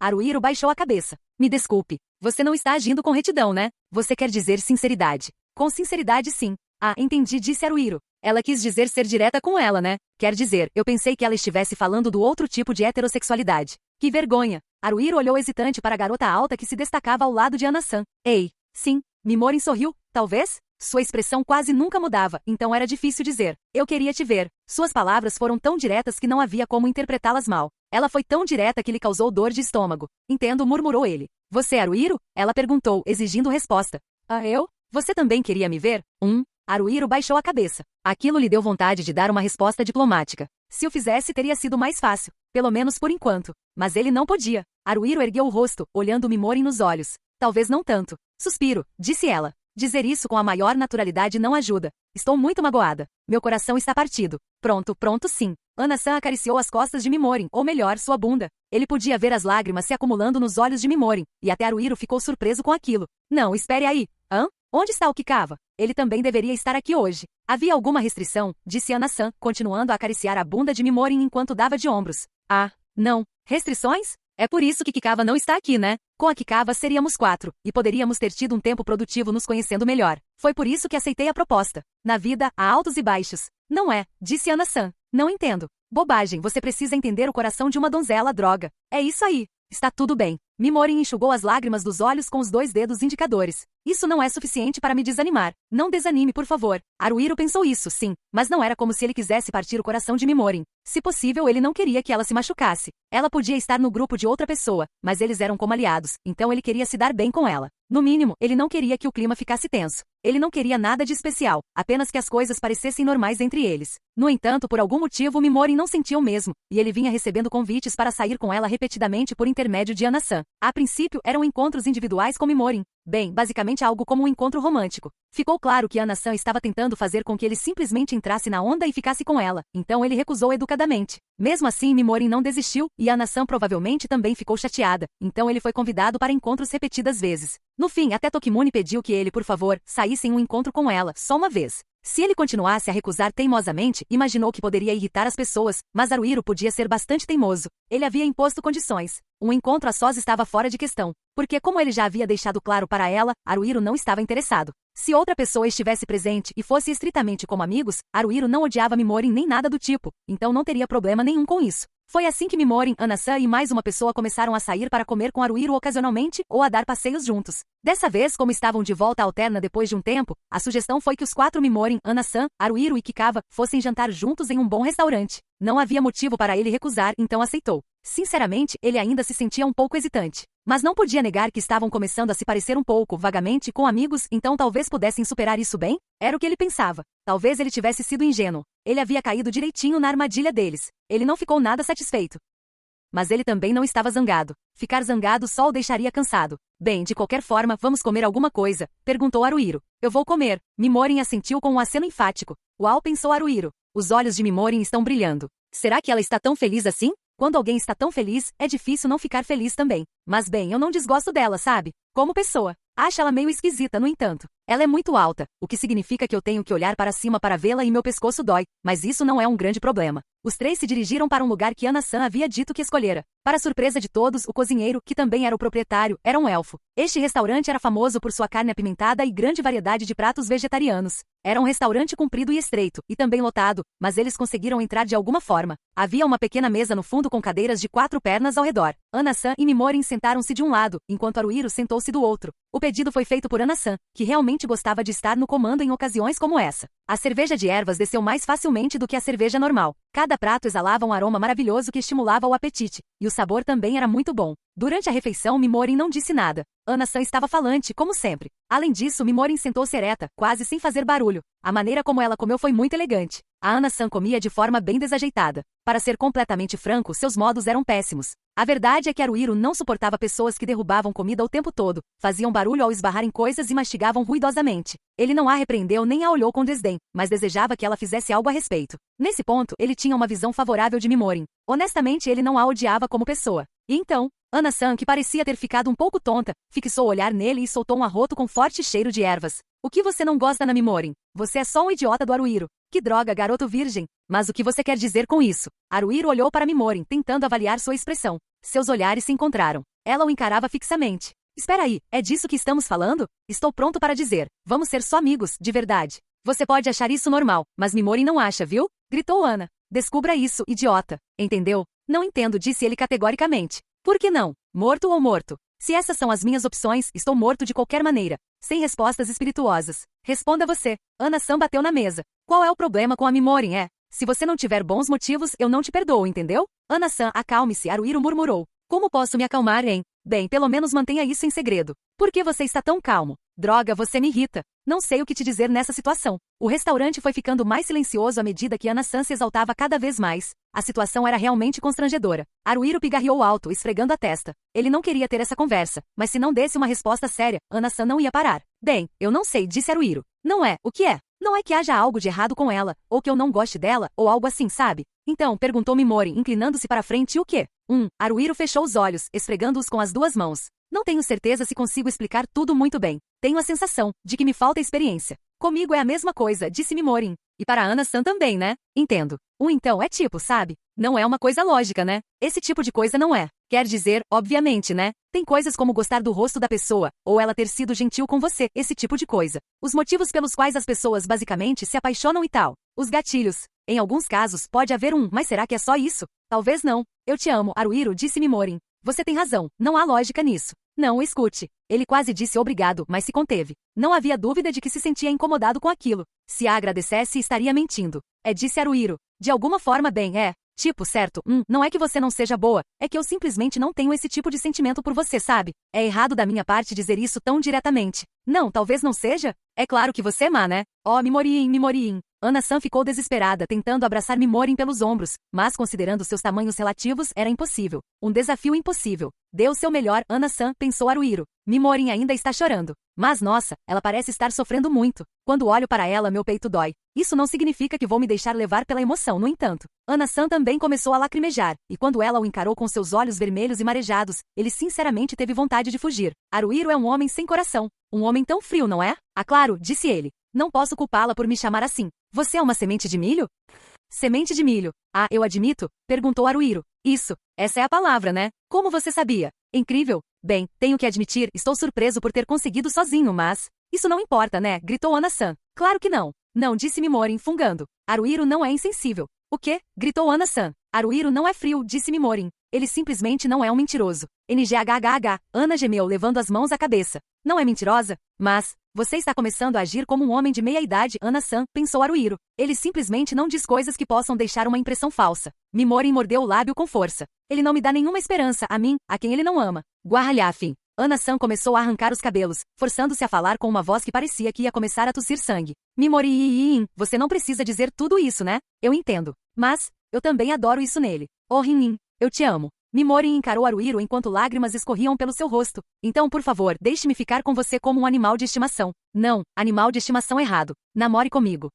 Haruhiro baixou a cabeça. Me desculpe. Você não está agindo com retidão, né? Você quer dizer sinceridade. Com sinceridade, sim. Ah, entendi, disse Haruhiro. Ela quis dizer ser direta com ela, né? Quer dizer, eu pensei que ela estivesse falando do outro tipo de heterossexualidade. Que vergonha. Haruhiro olhou hesitante para a garota alta que se destacava ao lado de Ana-san. Ei, sim. Mimorin sorriu. Talvez? Sua expressão quase nunca mudava, então era difícil dizer. Eu queria te ver. Suas palavras foram tão diretas que não havia como interpretá-las mal. Ela foi tão direta que lhe causou dor de estômago. Entendo, murmurou ele. Você é Haruhiro? Ela perguntou, exigindo resposta. Ah, eu? Você também queria me ver? Haruhiro baixou a cabeça. Aquilo lhe deu vontade de dar uma resposta diplomática. Se o fizesse, teria sido mais fácil. Pelo menos por enquanto. Mas ele não podia. Haruhiro ergueu o rosto, olhando Mimorin nos olhos. Talvez não tanto. Suspiro, disse ela. Dizer isso com a maior naturalidade não ajuda. Estou muito magoada. Meu coração está partido. Pronto sim. Ana-san acariciou as costas de Mimorin, ou melhor, sua bunda. Ele podia ver as lágrimas se acumulando nos olhos de Mimorin, e até Haruhiro ficou surpreso com aquilo. Não, espere aí. Onde está o Kikawa? Ele também deveria estar aqui hoje. Havia alguma restrição? Disse Ana-san, continuando a acariciar a bunda de Mimorin enquanto dava de ombros. Ah, não. Restrições? É por isso que Kikawa não está aqui, né? Com a Kikawa seríamos 4, e poderíamos ter tido um tempo produtivo nos conhecendo melhor. Foi por isso que aceitei a proposta. Na vida, há altos e baixos. Não é, disse Ana-san. Não entendo. Bobagem, você precisa entender o coração de uma donzela, droga. É isso aí. Está tudo bem. Mimorin enxugou as lágrimas dos olhos com os 2 dedos indicadores. Isso não é suficiente para me desanimar. Não desanime, por favor. Haruhiro pensou isso, sim, mas não era como se ele quisesse partir o coração de Mimorin. Se possível, ele não queria que ela se machucasse. Ela podia estar no grupo de outra pessoa, mas eles eram como aliados, então ele queria se dar bem com ela. No mínimo, ele não queria que o clima ficasse tenso. Ele não queria nada de especial, apenas que as coisas parecessem normais entre eles. No entanto, por algum motivo, Mimorin não sentia o mesmo, e ele vinha recebendo convites para sair com ela repetidamente por intermédio de Ana-san. A princípio, eram encontros individuais com Mimorin. Bem, basicamente algo como um encontro romântico. Ficou claro que Ana-san estava tentando fazer com que ele simplesmente entrasse na onda e ficasse com ela, então ele recusou educadamente. Mesmo assim, Mimorin não desistiu, e Ana-san provavelmente também ficou chateada, então ele foi convidado para encontros repetidas vezes. No fim, até Tokimune pediu que ele, por favor, saísse em um encontro com ela, só uma vez. Se ele continuasse a recusar teimosamente, imaginou que poderia irritar as pessoas, mas Haruhiro podia ser bastante teimoso. Ele havia imposto condições. Um encontro a sós estava fora de questão, porque como ele já havia deixado claro para ela, Haruhiro não estava interessado. Se outra pessoa estivesse presente e fosse estritamente como amigos, Haruhiro não odiava Mimorin nem nada do tipo, então não teria problema nenhum com isso. Foi assim que Mimorin, Ana-san e mais uma pessoa começaram a sair para comer com Haruhiro ocasionalmente ou a dar passeios juntos. Dessa vez, como estavam de volta alterna depois de um tempo, a sugestão foi que os 4 Mimorin, Ana-san, Haruhiro e Kikawa fossem jantar juntos em um bom restaurante. Não havia motivo para ele recusar, então aceitou. Sinceramente, ele ainda se sentia um pouco hesitante. Mas não podia negar que estavam começando a se parecer um pouco, vagamente, com amigos, então talvez pudessem superar isso bem? Era o que ele pensava. Talvez ele tivesse sido ingênuo. Ele havia caído direitinho na armadilha deles. Ele não ficou nada satisfeito. Mas ele também não estava zangado. Ficar zangado só o deixaria cansado. Bem, de qualquer forma, vamos comer alguma coisa? Perguntou Haruhiro. Eu vou comer. Mimorin assentiu com um aceno enfático. Uau, pensou Haruhiro. Os olhos de Mimorin estão brilhando. Será que ela está tão feliz assim? Quando alguém está tão feliz, é difícil não ficar feliz também. Mas bem, eu não desgosto dela, sabe? Como pessoa. Acho ela meio esquisita, no entanto. Ela é muito alta, o que significa que eu tenho que olhar para cima para vê-la e meu pescoço dói, mas isso não é um grande problema. Os 3 se dirigiram para um lugar que Ana-san havia dito que escolhera. Para surpresa de todos, o cozinheiro, que também era o proprietário, era um elfo. Este restaurante era famoso por sua carne apimentada e grande variedade de pratos vegetarianos. Era um restaurante comprido e estreito, e também lotado, mas eles conseguiram entrar de alguma forma. Havia uma pequena mesa no fundo com cadeiras de 4 pernas ao redor. Ana-san e Mimorin sentaram-se de um lado, enquanto Haruhiro sentou-se do outro. O pedido foi feito por Ana-san, que realmente gostava de estar no comando em ocasiões como essa. A cerveja de ervas desceu mais facilmente do que a cerveja normal. Cada prato exalava um aroma maravilhoso que estimulava o apetite, e o sabor também era muito bom. Durante a refeição, Mimorin não disse nada. Ana-san estava falante, como sempre. Além disso, Mimorin sentou-se ereta, quase sem fazer barulho. A maneira como ela comeu foi muito elegante. A Ana-san comia de forma bem desajeitada. Para ser completamente franco, seus modos eram péssimos. A verdade é que Haruhiro não suportava pessoas que derrubavam comida o tempo todo, faziam barulho ao esbarrar em coisas e mastigavam ruidosamente. Ele não a repreendeu nem a olhou com desdém, mas desejava que ela fizesse algo a respeito. Nesse ponto, ele tinha uma visão favorável de Mimorin. Honestamente, ele não a odiava como pessoa. E então, Ana-san, que parecia ter ficado um pouco tonta, fixou o olhar nele e soltou um arroto com forte cheiro de ervas. O que você não gosta na Mimorin? Você é só um idiota do Haruhiro. Que droga, garoto virgem. Mas o que você quer dizer com isso? Haruhiro olhou para Mimorin, tentando avaliar sua expressão. Seus olhares se encontraram. Ela o encarava fixamente. Espera aí, é disso que estamos falando? Estou pronto para dizer. Vamos ser só amigos, de verdade. Você pode achar isso normal, mas Mimorin não acha, viu? Gritou Ana. Descubra isso, idiota. Entendeu? Não entendo, disse ele categoricamente. Por que não? Morto ou morto? Se essas são as minhas opções, estou morto de qualquer maneira. Sem respostas espirituosas. Responda você. Ana-san bateu na mesa. Qual é o problema com a Mimorin, é? Se você não tiver bons motivos, eu não te perdoo, entendeu? Ana-san, acalme-se, Haruhiro murmurou. Como posso me acalmar, hein? Bem, pelo menos mantenha isso em segredo. Por que você está tão calmo? Droga, você me irrita. Não sei o que te dizer nessa situação. O restaurante foi ficando mais silencioso à medida que Ana-san se exaltava cada vez mais. A situação era realmente constrangedora. Haruhiro pigarreou alto, esfregando a testa. Ele não queria ter essa conversa, mas se não desse uma resposta séria, Ana-san não ia parar. Bem, eu não sei, disse Haruhiro. Não é, o que é? Não é que haja algo de errado com ela, ou que eu não goste dela, ou algo assim, sabe? Então, perguntou Mimorin, inclinando-se para frente, e o quê? Haruhiro fechou os olhos, esfregando-os com as 2 mãos. Não tenho certeza se consigo explicar tudo muito bem. Tenho a sensação de que me falta experiência. Comigo é a mesma coisa, disse Mimorin. E para Ana-san também, né? Entendo. Então é tipo, sabe? Não é uma coisa lógica, né? Esse tipo de coisa não é. Quer dizer, obviamente, né? Tem coisas como gostar do rosto da pessoa, ou ela ter sido gentil com você, esse tipo de coisa. Os motivos pelos quais as pessoas basicamente se apaixonam e tal. Os gatilhos. Em alguns casos, pode haver mas será que é só isso? Talvez não. Eu te amo, Haruhiro, disse Mimorin. Você tem razão, não há lógica nisso. Não, escute. Ele quase disse obrigado, mas se conteve. Não havia dúvida de que se sentia incomodado com aquilo. Se a agradecesse, estaria mentindo. Disse Haruhiro. De alguma forma, bem, tipo, certo, não é que você não seja boa, é que eu simplesmente não tenho esse tipo de sentimento por você, sabe? É errado da minha parte dizer isso tão diretamente. Não, talvez não seja? É claro que você é má, né? Oh, Mimorin, Mimorin. Ana-san ficou desesperada, tentando abraçar Mimorin pelos ombros, mas considerando seus tamanhos relativos, era impossível. Um desafio impossível. Dê o seu melhor, Ana-san, pensou Haruhiro. Mimorin ainda está chorando. Mas nossa, ela parece estar sofrendo muito. Quando olho para ela, meu peito dói. Isso não significa que vou me deixar levar pela emoção, no entanto. Ana-san também começou a lacrimejar, e quando ela o encarou com seus olhos vermelhos e marejados, ele sinceramente teve vontade de fugir. Haruhiro é um homem sem coração. Um homem tão frio, não é? Ah, claro, disse ele. Não posso culpá-la por me chamar assim. Você é uma semente de milho? Semente de milho. Ah, eu admito? Perguntou Haruhiro. Isso. Essa é a palavra, né? Como você sabia? Incrível. Bem, tenho que admitir, estou surpreso por ter conseguido sozinho, mas... Isso não importa, né? Gritou Ana-san. Claro que não. Não, disse Mimorin, fungando. Haruhiro não é insensível. O quê? Gritou Ana-san. Haruhiro não é frio, disse Mimorin. Ele simplesmente não é um mentiroso. NGHHH, Ana gemeu levando as mãos à cabeça. Não é mentirosa? Mas, você está começando a agir como um homem de meia-idade, Ana-san, pensou Haruhiro. Ele simplesmente não diz coisas que possam deixar uma impressão falsa. Mimorin mordeu o lábio com força. Ele não me dá nenhuma esperança, a mim, a quem ele não ama. Guarralhafim. Ana-san começou a arrancar os cabelos, forçando-se a falar com uma voz que parecia que ia começar a tossir sangue. Mimorin, você não precisa dizer tudo isso, né? Eu entendo. Mas, eu também adoro isso nele. Oh, Rin, eu te amo. Mimorin encarou Haruhiro enquanto lágrimas escorriam pelo seu rosto. Então, por favor, deixe-me ficar com você como um animal de estimação. Não, animal de estimação errado. Namore comigo.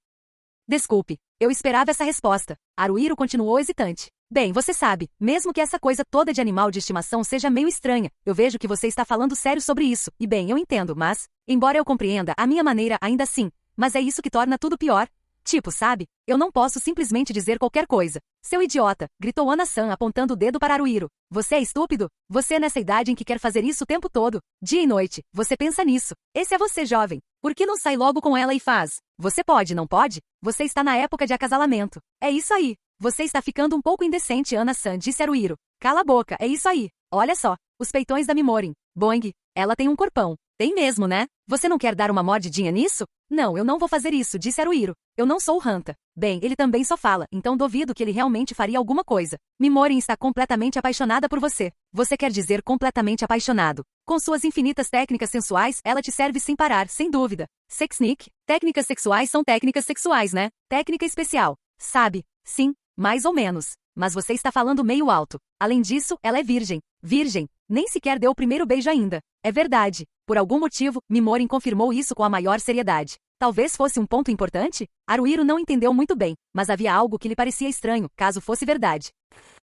Desculpe, eu esperava essa resposta. Haruhiro continuou hesitante. Bem, você sabe, mesmo que essa coisa toda de animal de estimação seja meio estranha, eu vejo que você está falando sério sobre isso, e bem, eu entendo, mas, embora eu compreenda a minha maneira ainda assim, mas é isso que torna tudo pior. Tipo, sabe, eu não posso simplesmente dizer qualquer coisa. Seu idiota, gritou Ana-san apontando o dedo para Haruhiro. Você é estúpido? Você é nessa idade em que quer fazer isso o tempo todo, dia e noite, você pensa nisso. Esse é você, jovem. Por que não sai logo com ela e faz? Você pode, não pode? Você está na época de acasalamento. É isso aí. Você está ficando um pouco indecente, Ana-san, disse Haruhiro. Cala a boca, é isso aí. Olha só, os peitões da Mimorin. Boing, ela tem um corpão. Tem mesmo, né? Você não quer dar uma mordidinha nisso? Não, eu não vou fazer isso, disse Haruhiro. Eu não sou o Hanta. Bem, ele também só fala, então duvido que ele realmente faria alguma coisa. Mimorin está completamente apaixonada por você. Você quer dizer completamente apaixonado. Com suas infinitas técnicas sensuais, ela te serve sem parar, sem dúvida. Sexnic? Técnicas sexuais são técnicas sexuais, né? Técnica especial. Sabe? Sim, mais ou menos. Mas você está falando meio alto. Além disso, ela é virgem. Virgem. Nem sequer deu o primeiro beijo ainda. É verdade. Por algum motivo, Mimorin confirmou isso com a maior seriedade. Talvez fosse um ponto importante? Haruhiro não entendeu muito bem, mas havia algo que lhe parecia estranho, caso fosse verdade.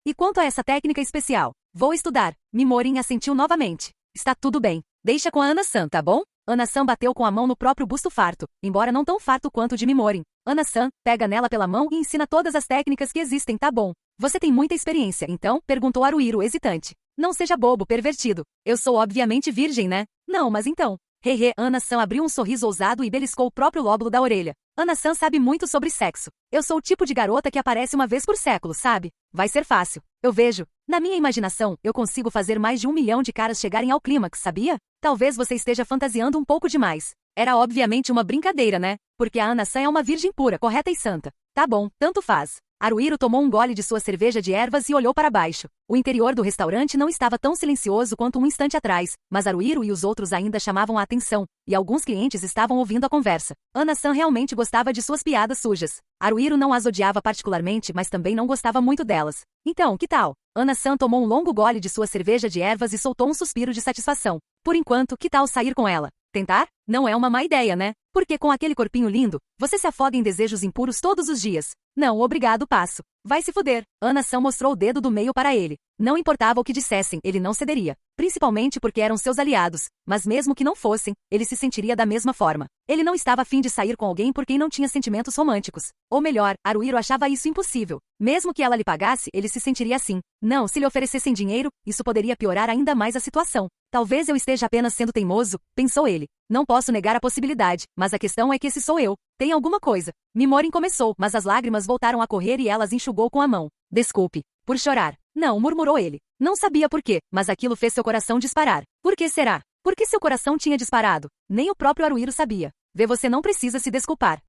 E quanto a essa técnica especial? Vou estudar. Mimorin assentiu novamente. Está tudo bem. Deixa com a Ana-san, tá bom? Ana-san bateu com a mão no próprio busto farto, embora não tão farto quanto o de Mimorin. Ana-san, pega nela pela mão e ensina todas as técnicas que existem, tá bom? Você tem muita experiência, então? Perguntou Haruhiro, hesitante. Não seja bobo, pervertido. Eu sou obviamente virgem, né? Não, mas então. Hehe, Ana-san abriu um sorriso ousado e beliscou o próprio lóbulo da orelha. Ana-san sabe muito sobre sexo. Eu sou o tipo de garota que aparece uma vez por século, sabe? Vai ser fácil. Eu vejo. Na minha imaginação, eu consigo fazer mais de 1 milhão de caras chegarem ao clímax, sabia? Talvez você esteja fantasiando um pouco demais. Era obviamente uma brincadeira, né? Porque a Ana-san é uma virgem pura, correta e santa. Tá bom, tanto faz. Haruhiro tomou um gole de sua cerveja de ervas e olhou para baixo. O interior do restaurante não estava tão silencioso quanto um instante atrás, mas Haruhiro e os outros ainda chamavam a atenção, e alguns clientes estavam ouvindo a conversa. Ana-san realmente gostava de suas piadas sujas. Haruhiro não as odiava particularmente, mas também não gostava muito delas. Então, que tal? Ana-san tomou um longo gole de sua cerveja de ervas e soltou um suspiro de satisfação. Por enquanto, que tal sair com ela? Tentar? Não é uma má ideia, né? Porque com aquele corpinho lindo, você se afoga em desejos impuros todos os dias. Não, obrigado, passo. Vai se fuder. Ana-san mostrou o dedo do meio para ele. Não importava o que dissessem, ele não cederia. Principalmente porque eram seus aliados. Mas mesmo que não fossem, ele se sentiria da mesma forma. Ele não estava a fim de sair com alguém por quem não tinha sentimentos românticos. Ou melhor, Haruhiro achava isso impossível. Mesmo que ela lhe pagasse, ele se sentiria assim. Não, se lhe oferecessem dinheiro, isso poderia piorar ainda mais a situação. Talvez eu esteja apenas sendo teimoso, pensou ele. Não posso negar a possibilidade, mas a questão é que esse sou eu. Tem alguma coisa. Mimorin começou, mas as lágrimas voltaram a correr e elas enxugou com a mão. Desculpe. Por chorar. Não, murmurou ele. Não sabia por quê, mas aquilo fez seu coração disparar. Por que será? Por que seu coração tinha disparado? Nem o próprio Haruhiro sabia. Vê, você não precisa se desculpar.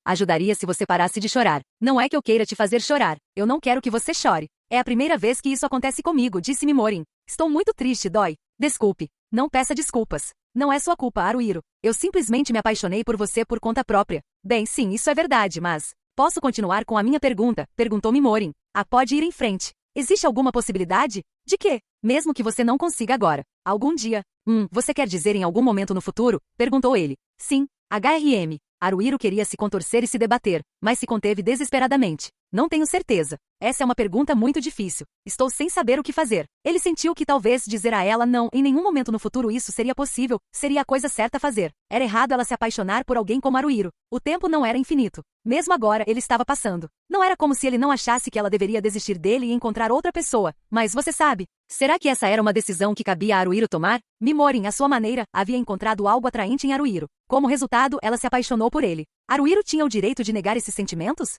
Ajudaria se você parasse de chorar. Não é que eu queira te fazer chorar. Eu não quero que você chore. É a primeira vez que isso acontece comigo, disse Mimorin. Estou muito triste, dói. Desculpe. Não peça desculpas. Não é sua culpa, Haruhiro. Eu simplesmente me apaixonei por você por conta própria. Bem, sim, isso é verdade, mas... Posso continuar com a minha pergunta? Perguntou Mimorin. Pode ir em frente. Existe alguma possibilidade? De quê? Mesmo que você não consiga agora. Algum dia. Você quer dizer em algum momento no futuro? Perguntou ele. Sim. HRM. Haruhiro queria se contorcer e se debater, mas se conteve desesperadamente. Não tenho certeza. Essa é uma pergunta muito difícil. Estou sem saber o que fazer. Ele sentiu que talvez dizer a ela não em nenhum momento no futuro isso seria possível, seria a coisa certa a fazer. Era errado ela se apaixonar por alguém como Haruhiro. O tempo não era infinito. Mesmo agora, ele estava passando. Não era como se ele não achasse que ela deveria desistir dele e encontrar outra pessoa. Mas você sabe, será que essa era uma decisão que cabia a Haruhiro tomar? Mimorin, à sua maneira, havia encontrado algo atraente em Haruhiro. Como resultado, ela se apaixonou por ele. Haruhiro tinha o direito de negar esses sentimentos?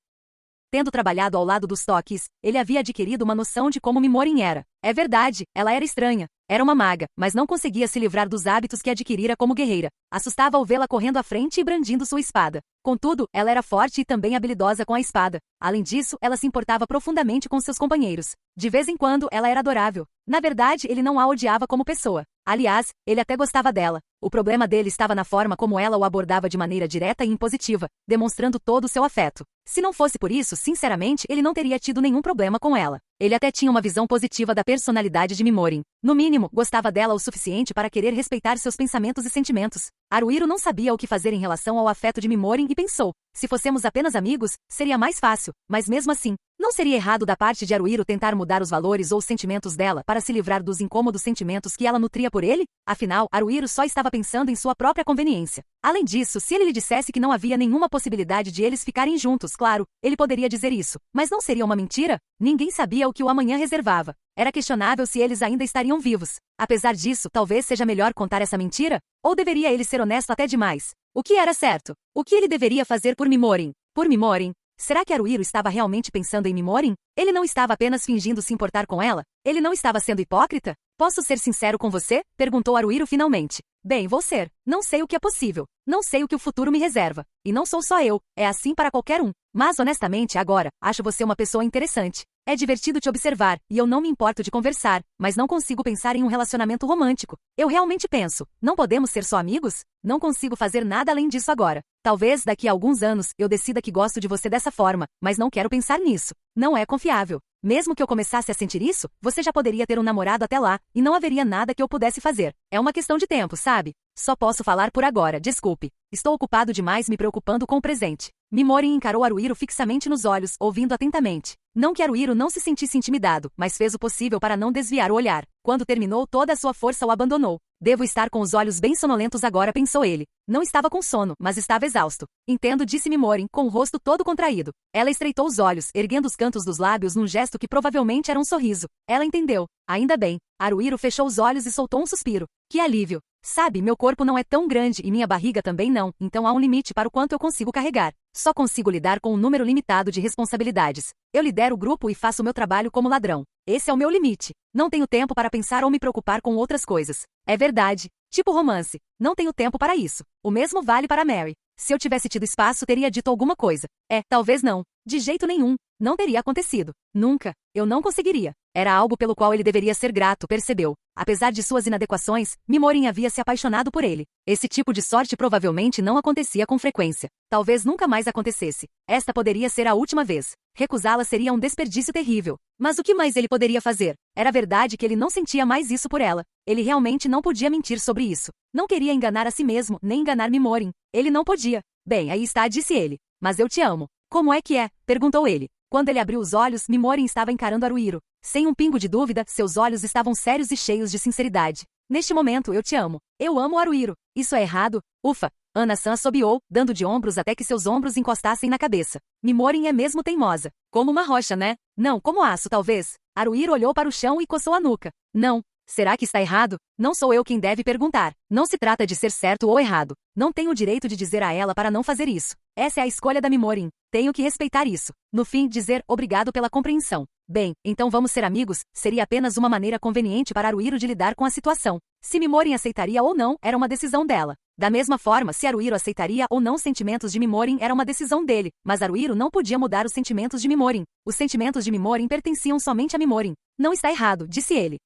Tendo trabalhado ao lado dos Tokis, ele havia adquirido uma noção de como Mimorin era. É verdade, ela era estranha. Era uma maga, mas não conseguia se livrar dos hábitos que adquirira como guerreira. Assustava-o vê-la correndo à frente e brandindo sua espada. Contudo, ela era forte e também habilidosa com a espada. Além disso, ela se importava profundamente com seus companheiros. De vez em quando, ela era adorável. Na verdade, ele não a odiava como pessoa. Aliás, ele até gostava dela. O problema dele estava na forma como ela o abordava de maneira direta e impositiva, demonstrando todo o seu afeto. Se não fosse por isso, sinceramente, ele não teria tido nenhum problema com ela. Ele até tinha uma visão positiva da personalidade de Mimorin. No mínimo, gostava dela o suficiente para querer respeitar seus pensamentos e sentimentos. Haruhiro não sabia o que fazer em relação ao afeto de Mimorin e pensou, se fossemos apenas amigos, seria mais fácil, mas mesmo assim, não seria errado da parte de Haruhiro tentar mudar os valores ou os sentimentos dela para se livrar dos incômodos sentimentos que ela nutria por ele? Afinal, Haruhiro só estava pensando em sua própria conveniência. Além disso, se ele lhe dissesse que não havia nenhuma possibilidade de eles ficarem juntos, claro, ele poderia dizer isso, mas não seria uma mentira? Ninguém sabia o que o amanhã reservava. Era questionável se eles ainda estariam vivos. Apesar disso, talvez seja melhor contar essa mentira? Ou deveria ele ser honesto até demais? O que era certo? O que ele deveria fazer por Mimorin? Por Mimorin? Será que Haruhiro estava realmente pensando em Mimorin? Ele não estava apenas fingindo se importar com ela? Ele não estava sendo hipócrita? Posso ser sincero com você? Perguntou Haruhiro finalmente. Bem, vou ser. Não sei o que é possível. Não sei o que o futuro me reserva. E não sou só eu. É assim para qualquer um. Mas honestamente, agora, acho você uma pessoa interessante. É divertido te observar, e eu não me importo de conversar, mas não consigo pensar em um relacionamento romântico. Eu realmente penso, não podemos ser só amigos? Não consigo fazer nada além disso agora. Talvez, daqui a alguns anos, eu decida que gosto de você dessa forma, mas não quero pensar nisso. Não é confiável. Mesmo que eu começasse a sentir isso, você já poderia ter um namorado até lá, e não haveria nada que eu pudesse fazer. É uma questão de tempo, sabe? Só posso falar por agora, desculpe. Estou ocupado demais me preocupando com o presente. Mimorin encarou Haruhiro fixamente nos olhos, ouvindo atentamente. Não que Haruhiro não se sentisse intimidado, mas fez o possível para não desviar o olhar. Quando terminou, toda a sua força o abandonou. Devo estar com os olhos bem sonolentos agora, pensou ele. Não estava com sono, mas estava exausto. Entendo, disse Mimorin, com o rosto todo contraído. Ela estreitou os olhos, erguendo os cantos dos lábios num gesto que provavelmente era um sorriso. Ela entendeu. Ainda bem. Haruhiro fechou os olhos e soltou um suspiro. Que alívio. Sabe, meu corpo não é tão grande e minha barriga também não, então há um limite para o quanto eu consigo carregar. Só consigo lidar com um número limitado de responsabilidades. Eu lidero o grupo e faço o meu trabalho como ladrão. Esse é o meu limite. Não tenho tempo para pensar ou me preocupar com outras coisas. É verdade. Tipo romance. Não tenho tempo para isso. O mesmo vale para Mary. Se eu tivesse tido espaço, teria dito alguma coisa. Talvez não. De jeito nenhum. Não teria acontecido. Nunca. Eu não conseguiria. Era algo pelo qual ele deveria ser grato, percebeu. Apesar de suas inadequações, Mimorin havia se apaixonado por ele. Esse tipo de sorte provavelmente não acontecia com frequência. Talvez nunca mais acontecesse. Esta poderia ser a última vez. Recusá-la seria um desperdício terrível. Mas o que mais ele poderia fazer? Era verdade que ele não sentia mais isso por ela. Ele realmente não podia mentir sobre isso. Não queria enganar a si mesmo, nem enganar Mimorin. Ele não podia. Bem, aí está, disse ele. Mas eu te amo. Como é que é? Perguntou ele. Quando ele abriu os olhos, Mimorin estava encarando Haruhiro. Sem um pingo de dúvida, seus olhos estavam sérios e cheios de sinceridade. Neste momento, eu te amo. Eu amo Haruhiro. Isso é errado? Ufa! Ana-san assobiou, dando de ombros até que seus ombros encostassem na cabeça. Mimorin é mesmo teimosa. Como uma rocha, né? Não, como aço, talvez. Haruhiro olhou para o chão e coçou a nuca. Não. Será que está errado? Não sou eu quem deve perguntar. Não se trata de ser certo ou errado. Não tenho o direito de dizer a ela para não fazer isso. Essa é a escolha da Mimorin. Tenho que respeitar isso. No fim, dizer obrigado pela compreensão. Bem, então vamos ser amigos? Seria apenas uma maneira conveniente para Haruhiro de lidar com a situação. Se Mimorin aceitaria ou não, era uma decisão dela. Da mesma forma, se Haruhiro aceitaria ou não os sentimentos de Mimorin, era uma decisão dele. Mas Haruhiro não podia mudar os sentimentos de Mimorin. Os sentimentos de Mimorin pertenciam somente a Mimorin. Não está errado, disse ele.